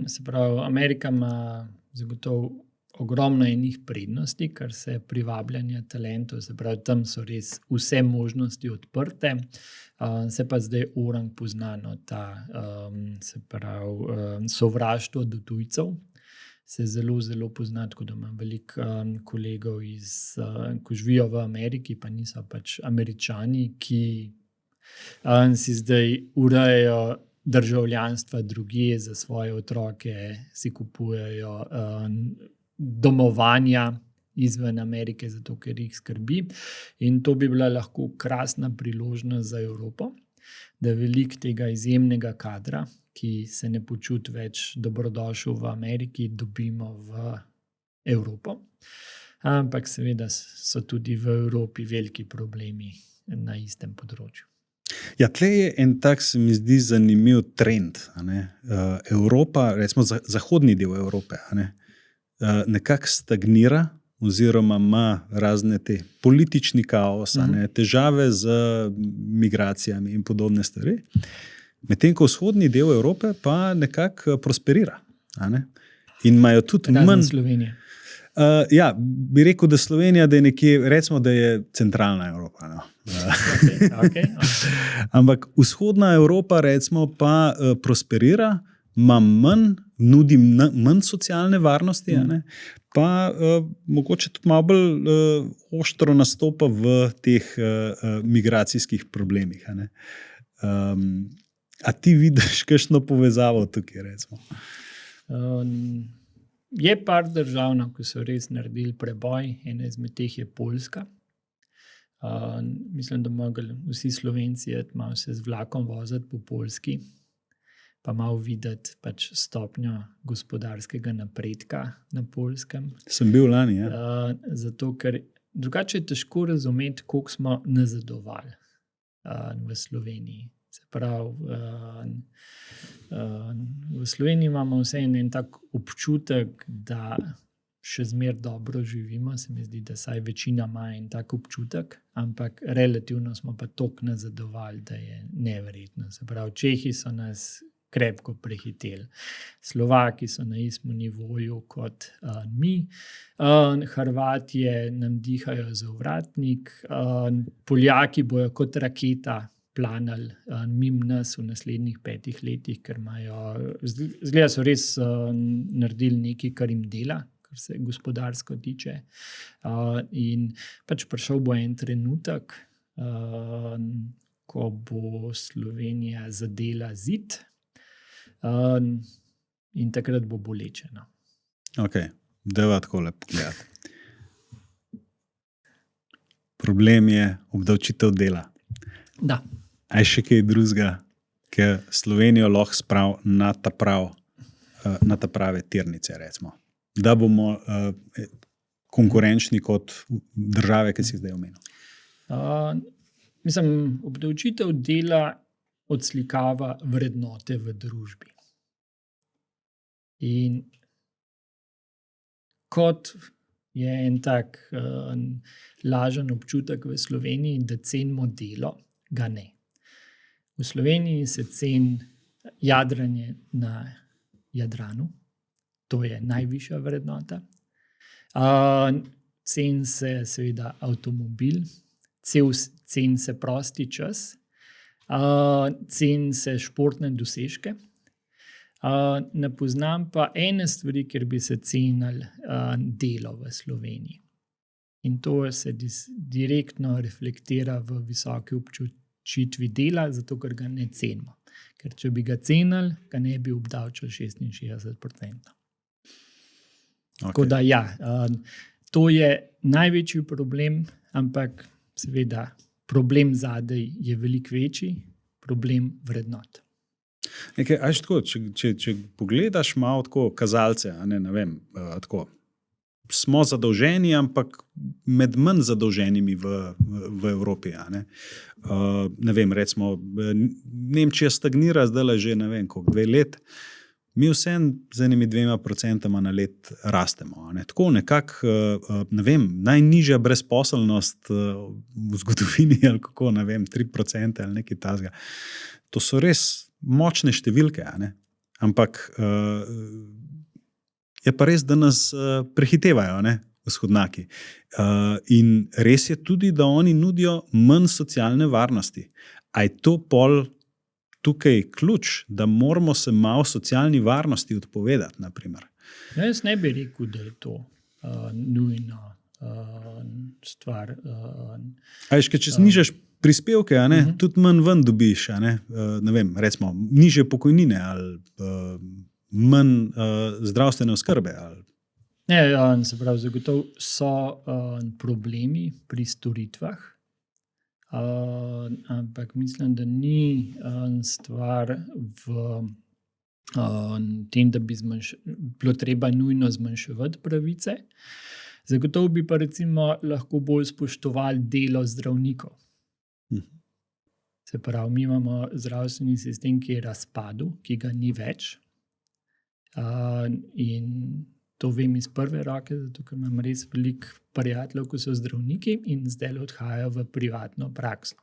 Se pravi, Amerika ima zagotovo ogromno enih prednosti, kar se privabljanja talentov, se pravi, tam so res vse možnosti odprte. Se pa zdaj orang poznano ta, se pravi, sovraštvo do tujcev. Se zelo, zelo pozna, tako da imam veliko kolegov, ko živijo v Ameriki, pa niso pač Američani, ki si zdaj urejajo državljanstva drugje za svoje otroke, si kupujejo domovanja izven Amerike, zato ker jih skrbi. In to bi bila lahko krasna priložnost za Evropo, da veliko tega izjemnega kadra, ki se ne počuti več dobrodošel v Ameriki, dobimo v Evropo. Ampak seveda so tudi v Evropi veliki problemi na istem področju. Ja, tle je en tak, se mi zdi, zanimiv trend. Evropa, recimo zahodni del Evrope, nekako stagnira, oziroma ima razne te politični kaos, težave z migracijami in podobne stvari. Medtem ko vzhodni del Evrope pa nekako prosperira. In imajo tudi manj. Slovenije. Ja, bi rekel, da Slovenija, da je nekje, recimo, da je centralna Evropa. No. Okay. Ampak vzhodna Evropa, recimo, pa prosperira, ima nudi manj socialne varnosti, pa mogoče tudi malo bolj ostro nastopa v teh migracijskih problemih. A ti vidiš kakšno povezavo tukaj, recimo? Je par držav, ki so res naredili preboj, ena izmed teh je Poljska. Mislim, da mogli vsi Slovenci malo se z vlakom voziti po Poljski, pa malo videti pač stopnjo gospodarskega napredka na Poljskem. Sem bil lani, ja. Zato, ker drugače je težko razumeti, koliko smo nazadovali v Sloveniji. Se pravi, v Sloveniji imamo vseeno en tak občutek, da še zmeraj dobro živimo. Se mi zdi, da saj večina ima en tak občutek, ampak relativno smo pa toliko nazadovali, da je neverjetno. Se pravi, Čehi so nas krepko prehiteli, Slovaki so na istem nivoju kot mi, Hrvatje nam dihajo za ovratnik, Poljaki bojo kot raketa planali mimo nas v naslednjih 5 letih, ker imajo, zgleda so res naredili nekaj, kar jim dela, kar se gospodarsko tiče. In pač prišel bo en trenutek, ko bo Slovenija zadela zid, in takrat bo boleče. No. Ok, dajva takole pogledati. Problem je obdavčitev dela. Da. Aj še kaj drugega, ki Slovenijo lahko spravi na ta prave tirnice, recimo. Da bomo konkurenčni kot države, ki si zdaj omenil. Mislim, obdavčitev dela odslikava vrednote v družbi. In kot je en tak lažen občutek v Sloveniji, da cenimo delo, ga ne. V Sloveniji se ceni jadranje na Jadranu, to je najvišja vrednota. Ceni se seveda avtomobil, ceni se prosti čas, ceni se športne dosežke. Ne poznam pa ene stvari, kjer bi se cenili delo v Sloveniji. In to se direktno reflektira v visoki občutitvi dela, zato ker ga ne cenimo. Ker če bi ga cenili, ga ne bi obdavčili 66%. Tako da ja, to je največji problem, ampak seveda problem zadaj je veliko večji, problem vrednot. Nekaj, tako, če pogledaš malo tako kazalce, ne vem, tako, smo zadolženi, ampak med manj zadolženimi v Evropi. Ne vem, recimo, Nemčija stagnira zdaj že, ne vem, koliko 2 let. Mi vsem z enimi 2% na let rastemo. Tako nekako, ne vem, najnižja brezposelnost v zgodovini, ali kako, ne vem, 3% ali nekaj takega. To so res močne številke, ampak je pa res, da nas prehitevajo, vzhodnjaki. In res je tudi, da oni nudijo manj socialne varnosti. A je to pol tukaj ključ, da moramo se malo socialni varnosti odpovedati, naprimer? Jaz ne bi rekel, da je to nujno stvar. Če znižaš prispevke, tudi manj ven dobiš, ne vem, recimo, nižje pokojnine ali manj zdravstvene oskrbe. Ne, se pravi, zagotovo so problemi pri storitvah, ampak mislim, da ni stvar v tem, da bi bilo treba nujno zmanjševati pravice. Zagotovo bi pa recimo lahko bolj spoštovali delo zdravnikov. Se pravi, mi imamo zdravstveni sistem, ki je razpadel, ki ga ni več. In to vem iz prve roke, zato ker imam res veliko prijateljev, ki so zdravniki in zdaj odhajajo v privatno prakso.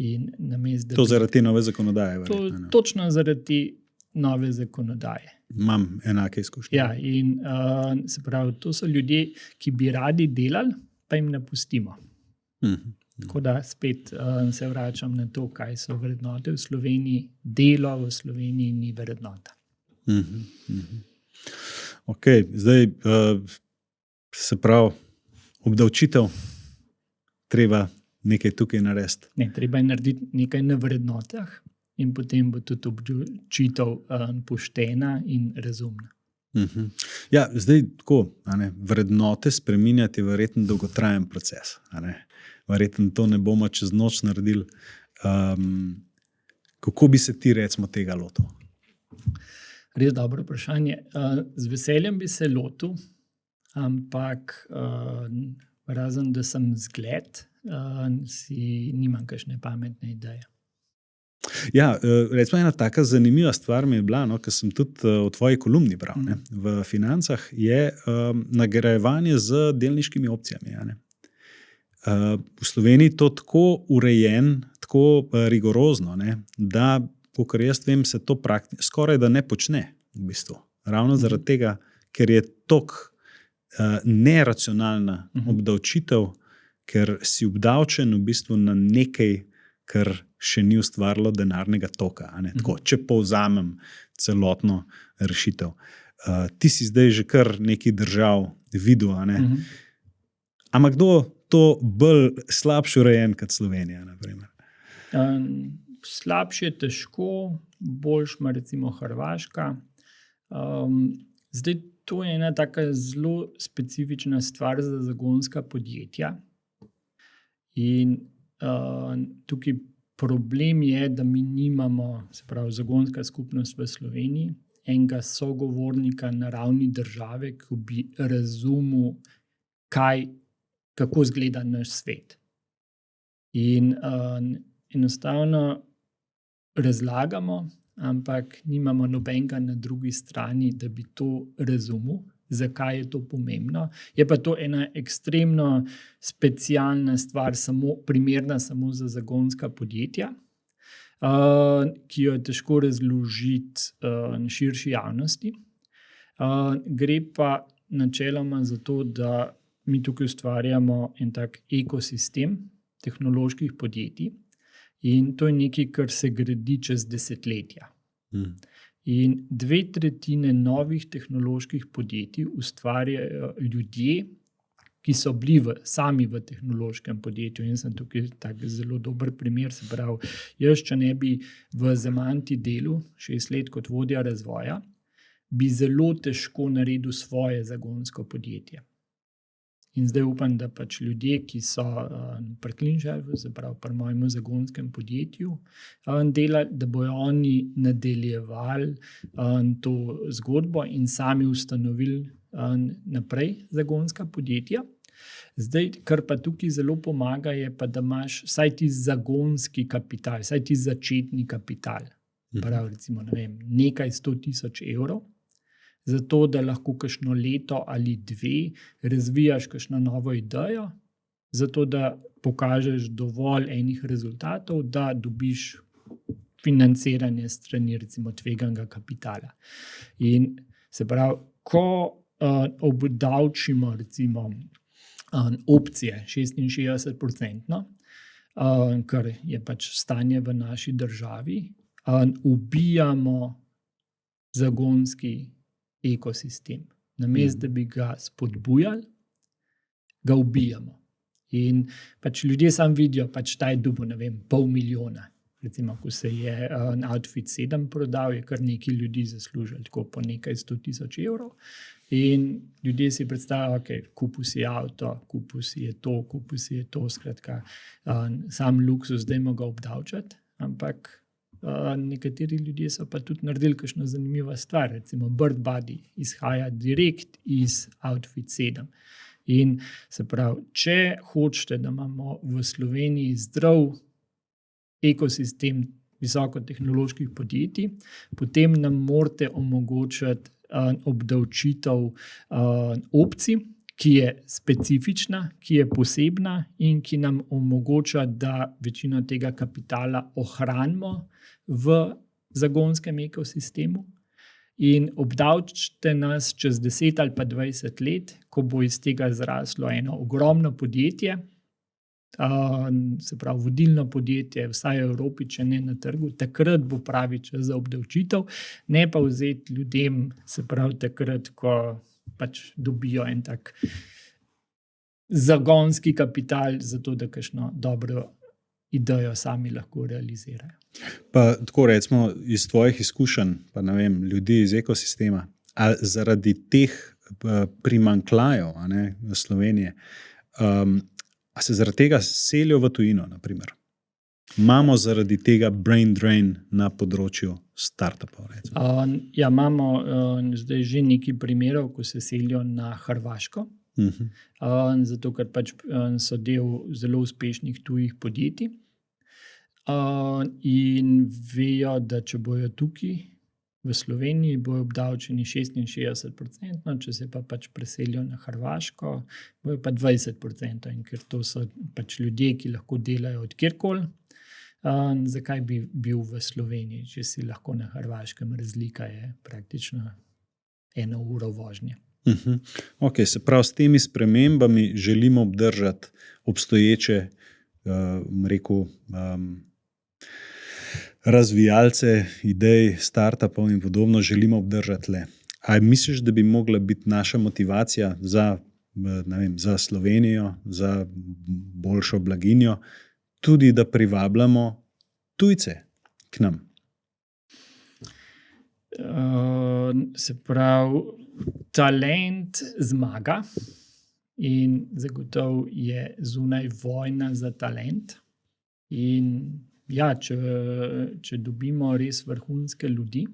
In namesto, To zaradi te nove zakonodaje. Točno zaradi te nove zakonodaje. Imam enake izkušnje. Ja, in se pravi, to so ljudje, ki bi radi delali, pa jim ne pustimo. Tako da spet se vračam na to, kaj so vrednote v Sloveniji. Delo v Sloveniji ni vrednota. Ok, zdaj se pravi, obdavčitev, treba nekaj tukaj narediti. Treba je narediti nekaj na vrednotah in potem bo tudi obdavčitev poštena in razumna. Ja, zdaj tako, vrednote spreminjati je verjetno dolgotrajen proces. Verjetno to ne bomo čez noč naredili. Kako bi se ti recimo tega lotil? Res dobro vprašanje. Z veseljem bi se lotil, ampak razen da sem zgled, nimam kakšne pametne ideje. Ja, recimo ena taka zanimiva stvar mi je bila, ko sem tudi v tvoji kolumni bral, v Financah, je nagrajevanje z delniškimi opcijami. V Sloveniji to tako urejen, tako rigorozno, da, kakor jaz vem, se to skoraj da ne počne v bistvu. Ravno zaradi tega, ker je toliko neracionalna obdavčitev, ker si obdavčen v bistvu na nekaj, kar še ni ustvarilo denarnega toka. Tako, če povzamem celotno rešitev. Ti si zdaj že kar nekaj držav videl. Ampak kdo to bolj slabše urejen kot Slovenija, na primer? Slabše je težko, boljš ima recimo Hrvaška. Zdaj, to je ena taka zelo specifična stvar za zagonska podjetja. In tukaj problem je, da mi nimamo, se pravi, zagonska skupnost v Sloveniji, enega sogovornika na ravni države, ki bi razumel, kako izgleda naš svet. In enostavno razlagamo, ampak nimamo nobenega na drugi strani, da bi to razumel, zakaj je to pomembno. Je pa to ena ekstremno specialna stvar, primerna samo za zagonska podjetja, ki jo je težko razložiti širši javnosti. Gre pa načeloma za to, da mi tukaj ustvarjamo en tak ekosistem tehnoloških podjetij in to je nekaj, kar se gradi čez desetletja. In 2/3 novih tehnoloških podjetij ustvarjajo ljudje, ki so bili sami v tehnološkem podjetju. In sem tukaj tak zelo dober primer. Se pravi, jaz, če ne bi v Zemanti delal 6 let kot vodja razvoja, bi zelo težko naredil svoje zagonsko podjetje. In zdaj upam, da pač ljudje, ki so pri Cleanshelfu, se pravi pri mojem zagonskem podjetju, delali, da bojo oni nadaljevali to zgodbo in sami ustanovili naprej zagonska podjetja. Zdaj, kar pa tukaj zelo pomaga, je pa, da imaš vsaj ti zagonski kapital, vsaj ti začetni kapital. Pravi, recimo, nekaj 100,000 evrov. Zato, da lahko kakšno leto ali 2 razvijaš kakšno novo idejo, zato, da pokažeš dovolj enih rezultatov, da dobiš financiranje strani recimo tveganega kapitala. In se pravi, ko obdavčimo recimo opcije 66%, kar je pač stanje v naši državi, ubijamo zagonski ekosistem. Namesto, da bi ga spodbujali, ga ubijamo. In pač ljudje sami vidijo, pač ta je dobil, $500,000. Recimo, ko se je Outfit 7 prodal, je kar nekaj ljudi zaslužili, tako po nekaj 100,000 evrov. In ljudje si predstavljajo, ok, kupil si avto, kupil si je to, skratka, sam luksus, zdaj mogo obdavčati, ampak nekateri ljudje so pa tudi naredili kakšno zanimivo stvar. Recimo Bird Buddy izhaja direkt iz Outfit 7. In se pravi, če hočete, da imamo v Sloveniji zdrav ekosistem visokotehnoloških podjetij, potem nam morate omogočiti obdavčitev opcij, ki je specifična, ki je posebna in ki nam omogoča, da večino tega kapitala ohranimo v zagonskem ekosistemu. In obdavčite nas čez 10 ali pa 20 let, ko bo iz tega zraslo eno ogromno podjetje, se pravi vodilno podjetje, vsaj v Evropi, če ne na trgu, takrat bo pravi čas za obdavčitev, ne pa vzeti ljudem, se pravi takrat, ko pač dobijo en tak zagonski kapital, zato da kakšno dobro idejo sami lahko realizirajo. Pa tako recimo iz tvojih izkušenj, pa ne vem, ljudi iz ekosistema, ali zaradi teh primanjkljajev v Sloveniji, a se zaradi tega selijo v tujino, naprimer? Imamo zaradi tega brain drain na področju startupov? Ja, imamo zdaj že nekaj primerov, ko se selijo na Hrvaško, zato ker pač so del zelo uspešnih tujih podjetij. In vejo, da če bojo tukaj v Sloveniji, bojo obdavčeni 66%, če se pa pač preselijo na Hrvaško, bojo pa 20%. In ker to so pač ljudje, ki lahko delajo od kjerkoli, zakaj bi bil v Sloveniji, če si lahko na Hrvaškem, razlika je praktično 1 uro vožnje. Ok, se pravi, s temi spremembami želimo obdržati obstoječe, rekel, razvijalce idej, startupov in podobno želimo obdržati le. A misliš, da bi mogla biti naša motivacija za, ne vem, za Slovenijo, za boljšo blaginjo, tudi da privabljamo tujce k nam? Se pravi, talent zmaga in zagotovo je zunaj vojna za talent. In ja, če dobimo res vrhunske ljudi,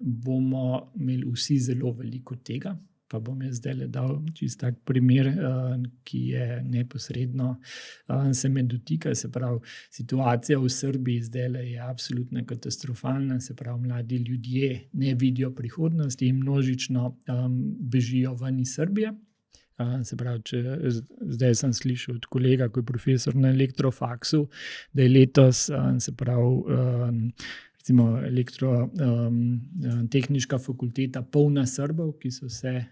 bomo imeli vsi zelo veliko tega. Pa bom jaz zdaj dal čisto tak primer, ki je neposredno se me dotika. Se pravi, situacija v Srbiji zdaj je absolutno katastrofalna. Se pravi, mladi ljudje ne vidijo prihodnosti in množično bežijo ven iz Srbije. Se pravi, zdaj sem slišal od kolega, ko je profesor na elektrofaksu, da je letos, se pravi, recimo elektrotehniška fakulteta polna Srbov, ki so se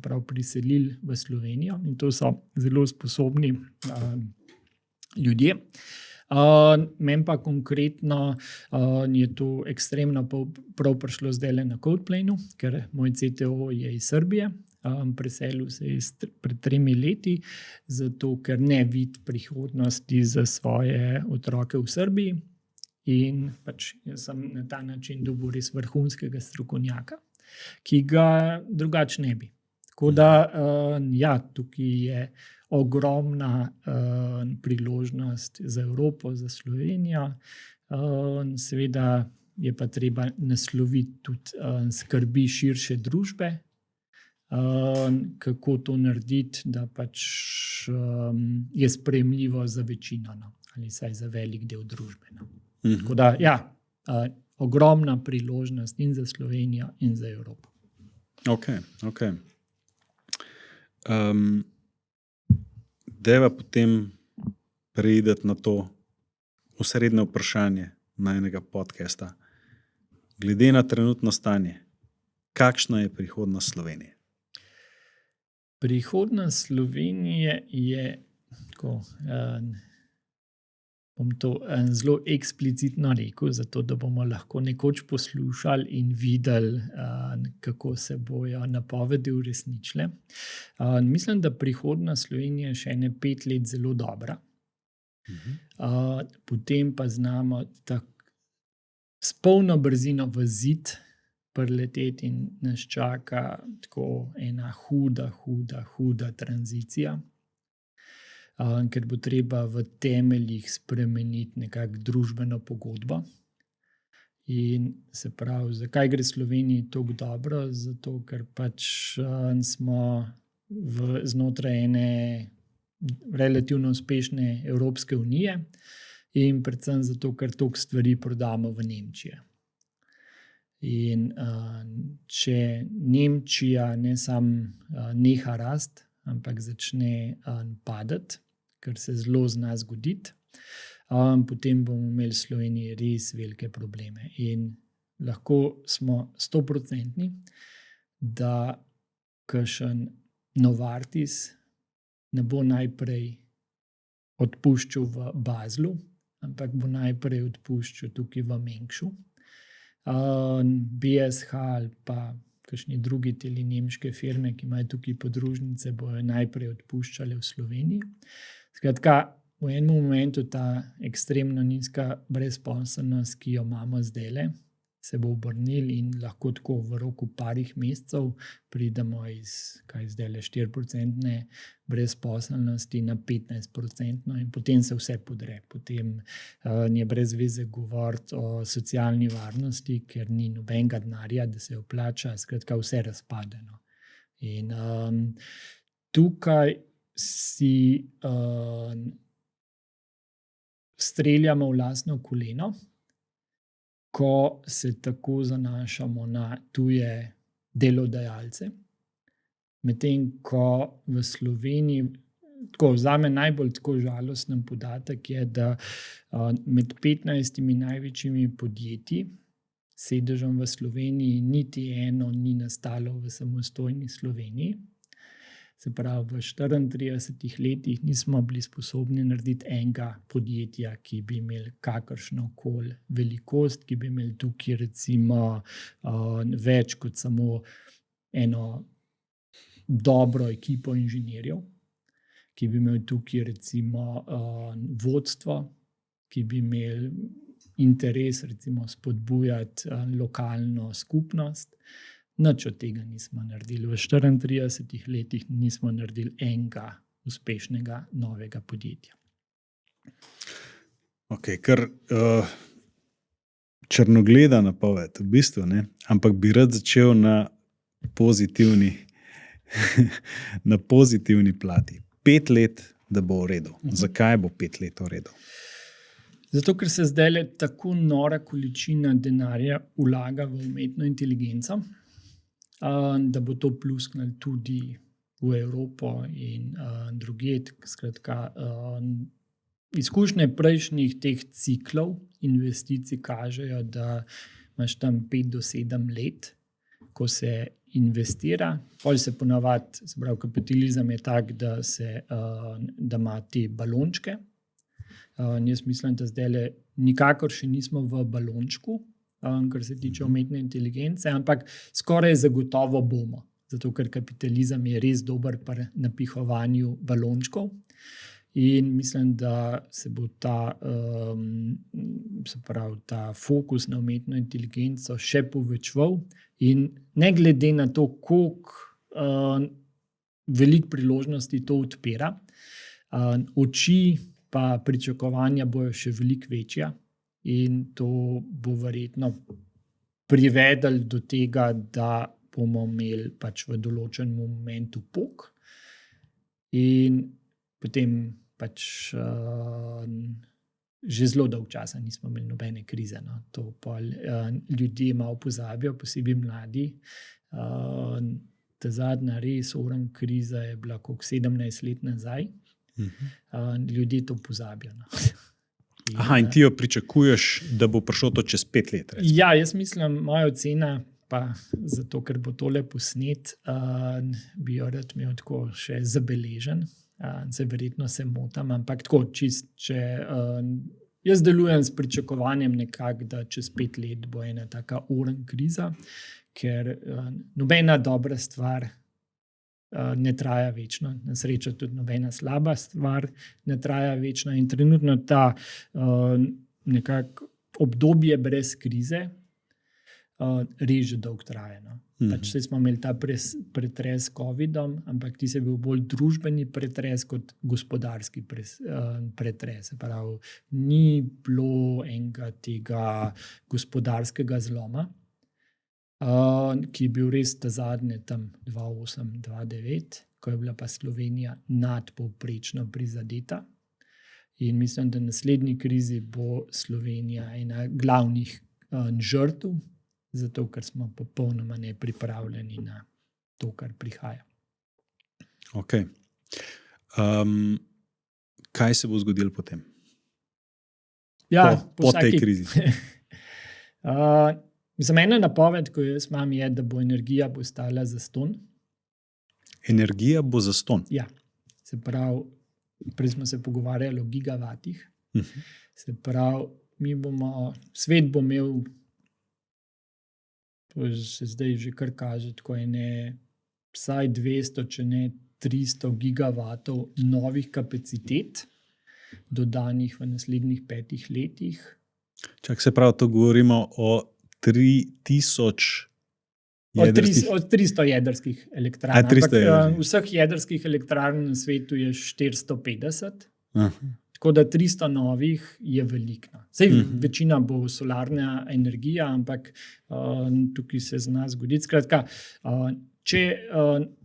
pravi, priselili v Slovenijo, in to so zelo sposobni ljudje. Meni pa konkretno je to ekstremno prav prišlo zdaj na Codeplanu, ker moj CTO je iz Srbije. Preselil se je pred 3 leti, zato ker ne vidi prihodnosti za svoje otroke v Srbiji. In pač jaz sem na ta način dobil res vrhunskega strokovnjaka, ki ga drugače ne bi. Tako da, ja, tukaj je ogromna priložnost za Evropo, za Slovenijo. Seveda je pa treba nasloviti tudi skrbi širše družbe, kako to narediti, da pač je sprejemljivo za večino, ali vsaj za velik del družbe. Tako da, ja, ogromna priložnost in za Slovenijo in za Evropo. Ok. Deva potem preideti na to osrednje vprašanje najnega podcasta. Glede na trenutno stanje, kakšna je prihodnost Slovenije? Prihodnost Slovenije je, tako, bom to zelo eksplicitno rekel, zato da bomo lahko nekoč poslušali in videli, kako se bojo napovedi uresničile. Mislim, da prihodnost Slovenije je še 5 let zelo dobra. Potem pa znamo s polno brzino v zid prileteti in nas čaka tako ena huda tranzicija, ker bo treba v temeljih spremeniti nekako družbeno pogodbo. In se pravi, zakaj gre Sloveniji tako dobro? Zato, ker pač smo znotraj ene relativno uspešne Evropske unije in predvsem zato, ker toliko stvari prodamo v Nemčijo. In če Nemčija ne samo neha rast, ampak začne padati, kar se zelo zna zgoditi, potem bomo imeli v Sloveniji res velike probleme. In lahko smo 100%, da kakšen Novartis ne bo najprej odpuščal v Baslu, ampak bo najprej odpuščal tukaj v Mengšu. BSH ali pa kakšni drugi teli nemške firme, ki imajo tukaj podružnice, bojo najprej odpuščale v Sloveniji. Skratka, v enem momentu ta ekstremno nizka brezposelnost, ki jo imamo zdajle, se bo obrnili in lahko tako v roku parih mesecev pridemo iz zdajle 4% brezposelnosti na 15% in potem se vse podre. Potem je brez veze govoriti o socialni varnosti, ker ni nobenega denarja, da se jo plača, skratka vse razpade. No. In tukaj si streljamo v lastno koleno, ko se tako zanašamo na tuje delodajalce, medtem ko v Sloveniji, zame najbolj tako žalosten podatek je, da med 15 največjimi podjetji sedežem v Sloveniji niti eno ni nastalo v samostojni Sloveniji. Se pravi, v 34 letih nismo bili sposobni narediti enega podjetja, ki bi imeli kakršno koli velikost, ki bi imeli tukaj recimo več kot samo eno dobro ekipo inženirjev, ki bi imeli tukaj recimo vodstvo, ki bi imeli interes recimo spodbujati lokalno skupnost. Nič od tega nismo naredili. V 34 letih nismo naredili enega uspešnega novega podjetja. Ok, kar črnogleda napoved, v bistvu, ne? Ampak bi rad začel na pozitivni plati. 5 let, da bo v redu. Zakaj bo 5 let v redu? Zato, ker se zdaj tako nora količina denarja vlaga v umetno inteligenco, da bo to plusknilo tudi v Evropo in drugje. Skratka, izkušnje prejšnjih teh ciklov investicij kažejo, da imaš tam 5 do 7 let, ko se investira. Pol se ponavadi, se pravi, kapitalizem je tak, da ima te balončke. Jaz mislim, da zdaj nikakor še nismo v balončku, kar se tiče umetne inteligence, ampak skoraj zagotovo bomo. Zato, ker kapitalizem je res dober pri napihovanju balončkov in mislim, da se bo ta fokus na umetno inteligenco še povečeval in ne glede na to, koliko veliko priložnosti to odpira, oči pa pričakovanja bojo še veliko večja. In to bo verjetno privedlo do tega, da bomo imeli pač v določenem momentu pok in potem pač že zelo dolgo časa nismo imeli nobene krize. No. To ljudje malo pozabijo, posebej mladi. Ta zadnja res oren kriza je bila 17 let nazaj. Ljudje to pozabijo. No. Aha, in ti jo pričakuješ, da bo prišlo to čez 5 let? Recimo. Ja, jaz mislim, moja ocena, pa zato, ker bo tole posnet, bi jo rad imel tako še zabeležen. Verjetno se motam, ampak tako, jaz delujem s pričakovanjem nekako, da čez 5 let bo ena taka oren kriza, ker nobena dobra stvar ne traja večno. Na srečo tudi nobena slaba stvar ne traja večno in trenutno ta nekako obdobje brez krize res že dolgo traja. No. Pač smo imeli ta pretres s COVID-om, ampak ti se bil bolj družbeni pretres kot gospodarski pretres. Pravi, ni bilo enega tega gospodarskega zloma, ki je bil res ta zadnje tam 2008-2009, ko je bila pa Slovenija nadpovprečno prizadeta. In mislim, da v naslednji krizi bo Slovenija ena glavnih žrtev, zato ker smo popolnoma nepripravljeni na to, kar prihaja. Okay. Kaj se bo zgodilo potem? Ja, po tej krizi. Ena napoved, ko jaz imam, je, da bo energija postala zastonj. Energija bo zastonj? Ja, se pravi, prej smo se pogovarjali o gigavatih. Se pravi, svet bo imel, to se zdaj že kar kaže, tako vsaj 200, če ne 300 gigavatov novih kapacitet, dodanih v naslednjih 5 letih. Se pravi, to govorimo o 3000 jedrskih... Od 300 jedrskih elektrarn. Vseh jedrskih elektrarn na svetu je 450. Tako da 300 novih je veliko. Večina bo solarna energija, ampak tukaj se zna zgoditi. Skratka, če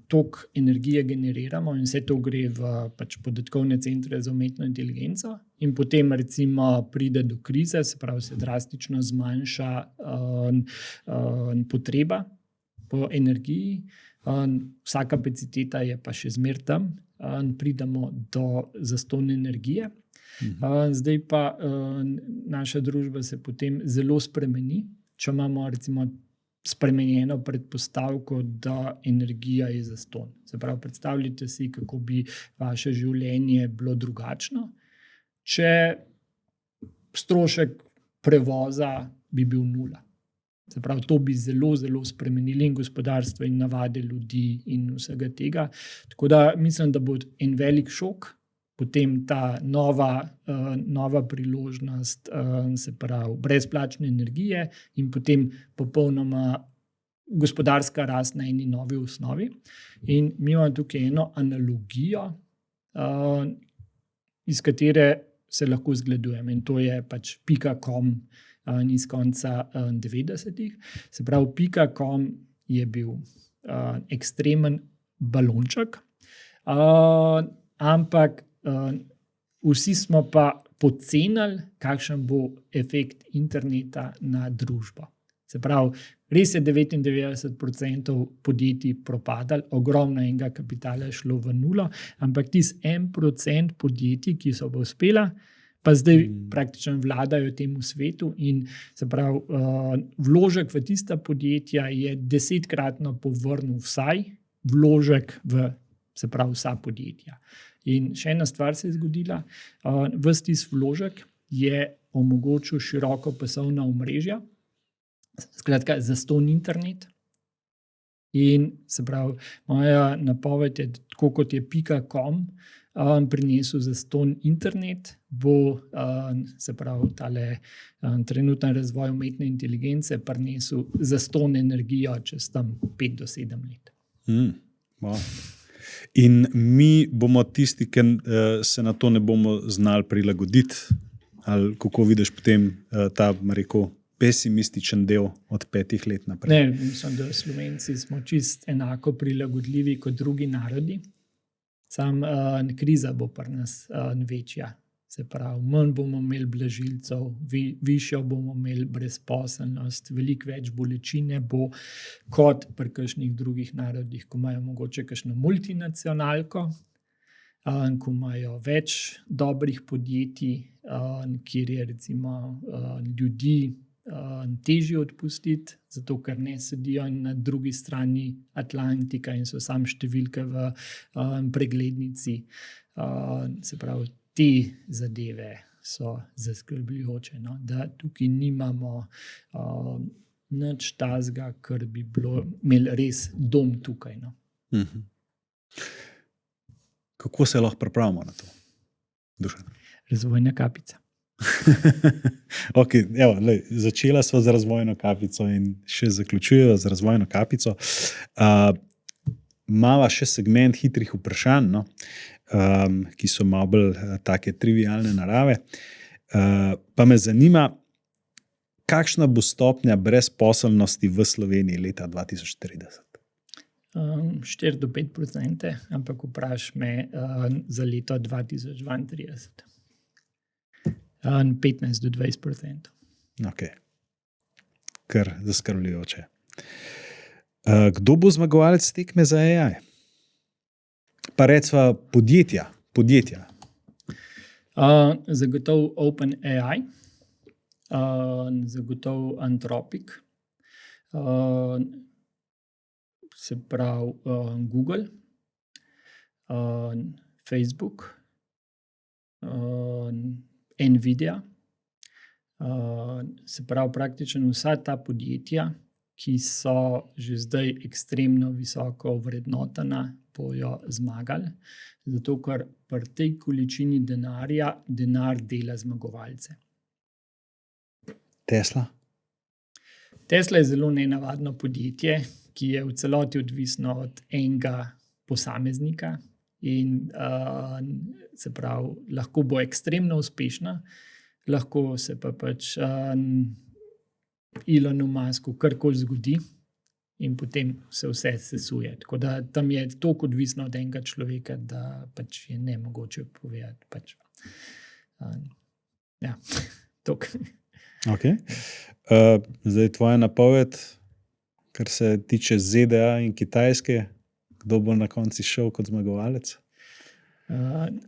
toliko energije generiramo in vse to gre v podatkovne centre za umetno inteligenco in potem recimo pride do krize, se pravi, se drastično zmanjša potreba po energiji, vsa kapaciteta je pa še zmeraj tam, pridemo do zastonjne energije. Zdaj pa naša družba se potem zelo spremeni, če imamo recimo spremenjeno predpostavko, da energija je zastonj. Se pravi, predstavljajte si, kako bi vaše življenje bilo drugačno, če strošek prevoza bi bil 0. Se pravi, to bi zelo, zelo spremenili in gospodarstvo in navade ljudi in vsega tega. Tako da mislim, da bo en velik šok, potem ta nova priložnost, se pravi, brezplačne energije in potem popolnoma gospodarska rast na eni novi osnovi. In mi imamo tukaj eno analogijo, iz katere se lahko zgledujemo, in to je .com iz konca 90-ih. Se pravi, .com je bil ekstremen balonček, ampak vsi smo pa podcenili, kakšen bo efekt interneta na družbo. Se pravi, res je 99% podjetij propadalo, ogromno enega kapitala je šlo v 0, ampak tisti 1% podjetij, ki so pa uspela, pa zdaj praktično vladajo temu svetu in se pravi, vložek v tista podjetja je 10-kratno povrnil vsaj vložek v, se pravi, vsa podjetja. In še ena stvar se je zgodila, ves tisti vložek je omogočil širokopasovna omrežja, skratka, zastonj internet. In se pravi, moja napoved je, tako kot je .com prinesel zastonj internet, bo se pravi, tale trenutni razvoj umetne inteligence prinesel zastonj energijo čez tam 5 do 7 let. Wow. In mi bomo tisti, ki se na to ne bomo znali prilagoditi, ali kako vidiš potem ta, rekel, pesimističen del od 5 let naprej? Ne, mislim, da Slovenci smo čist enako prilagodljivi kot drugi narodi. Sam kriza bo pri nas večja. Se pravi, manj bomo imeli blažilcev, višjo bomo imeli brezposelnost, veliko več bolečine bo kot pri kakšnih drugih narodih, ko imajo mogoče kakšno multinacionalko, ko imajo več dobrih podjetij, kjer je recimo ljudi težje odpustiti, zato ker ne sedijo na drugi strani Atlantika in so samo številke v preglednici. Se pravi, te zadeve so zaskrbljujoče, no? Da tukaj nimamo nič tazga, kar bi imeli res dom tukaj. No? Kako se lahko pripravimo na to? Dušan? Razvojna kapica. Okay, evo, začela sva z razvojno kapico in še zaključujejo z razvojno kapico. Mava še segment hitrih vprašanj, no? Ki so malo bolj take trivialne narave. Pa me zanima, kakšna bo stopnja brezposelnosti v Sloveniji leta 2030? 4 do 5%, ampak vprašaj me za leto 2032. 15 do 20%. Okay. Kar zaskrbljujoče. Kdo bo zmagovalec tekme za AI? Pa recva podjetja. Zagotovo OpenAI, zagotovo Anthropic, se pravi Google, Facebook, Nvidia, se pravi praktično vsa ta podjetja, ki so že zdaj ekstremno visoko vrednotena, bojo zmagali, zato ker pri tej količini denarja denar dela zmagovalce. Tesla? Tesla je zelo nenavadno podjetje, ki je v celoti odvisno od enega posameznika in se pravi, lahko bo ekstremno uspešna, lahko se pa pač Elonu Musku karkoli zgodi in potem se vse sesuje. Tako da tam je toliko odvisno od enega človeka, da pač je nemogoče povedati. Pač. Ja, toliko. Okay. Zdaj tvoja napoved, kar se tiče ZDA in Kitajske, kdo bo na koncu šel kot zmagovalec?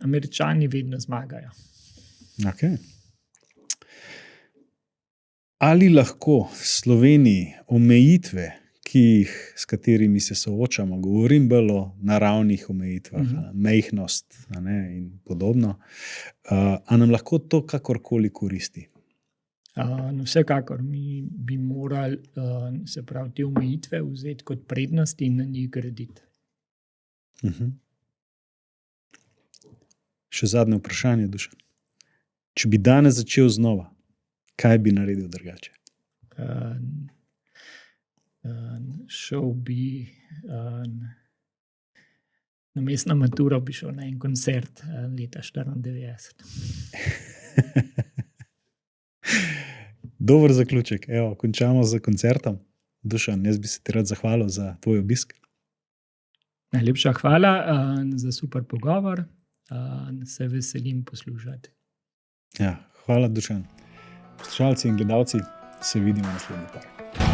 Američani vedno zmagajo. Okay. Ali lahko Sloveniji omejitve, s katerimi se soočamo, govorim bolj o naravnih omejitvah, majhnost in podobno, a nam lahko to kakorkoli koristi? Vsekakor mi bi morali se pravi te omejitve vzeti kot prednost in na njih graditi. Še zadnje vprašanje, Dušan. Če bi danes začel znova, kaj bi naredil drugače? Šel bi namesto na maturo bi šel na en koncert leta 1994. Dober zaključek. Evo, končamo z koncertom. Dušan, jaz bi se ti rad zahvalil za tvoj obisk. Najlepša hvala za super pogovor. Se veselim poslušati. Ja, hvala, Dušan. Poslušalci in gledalci, se vidimo naslednji par.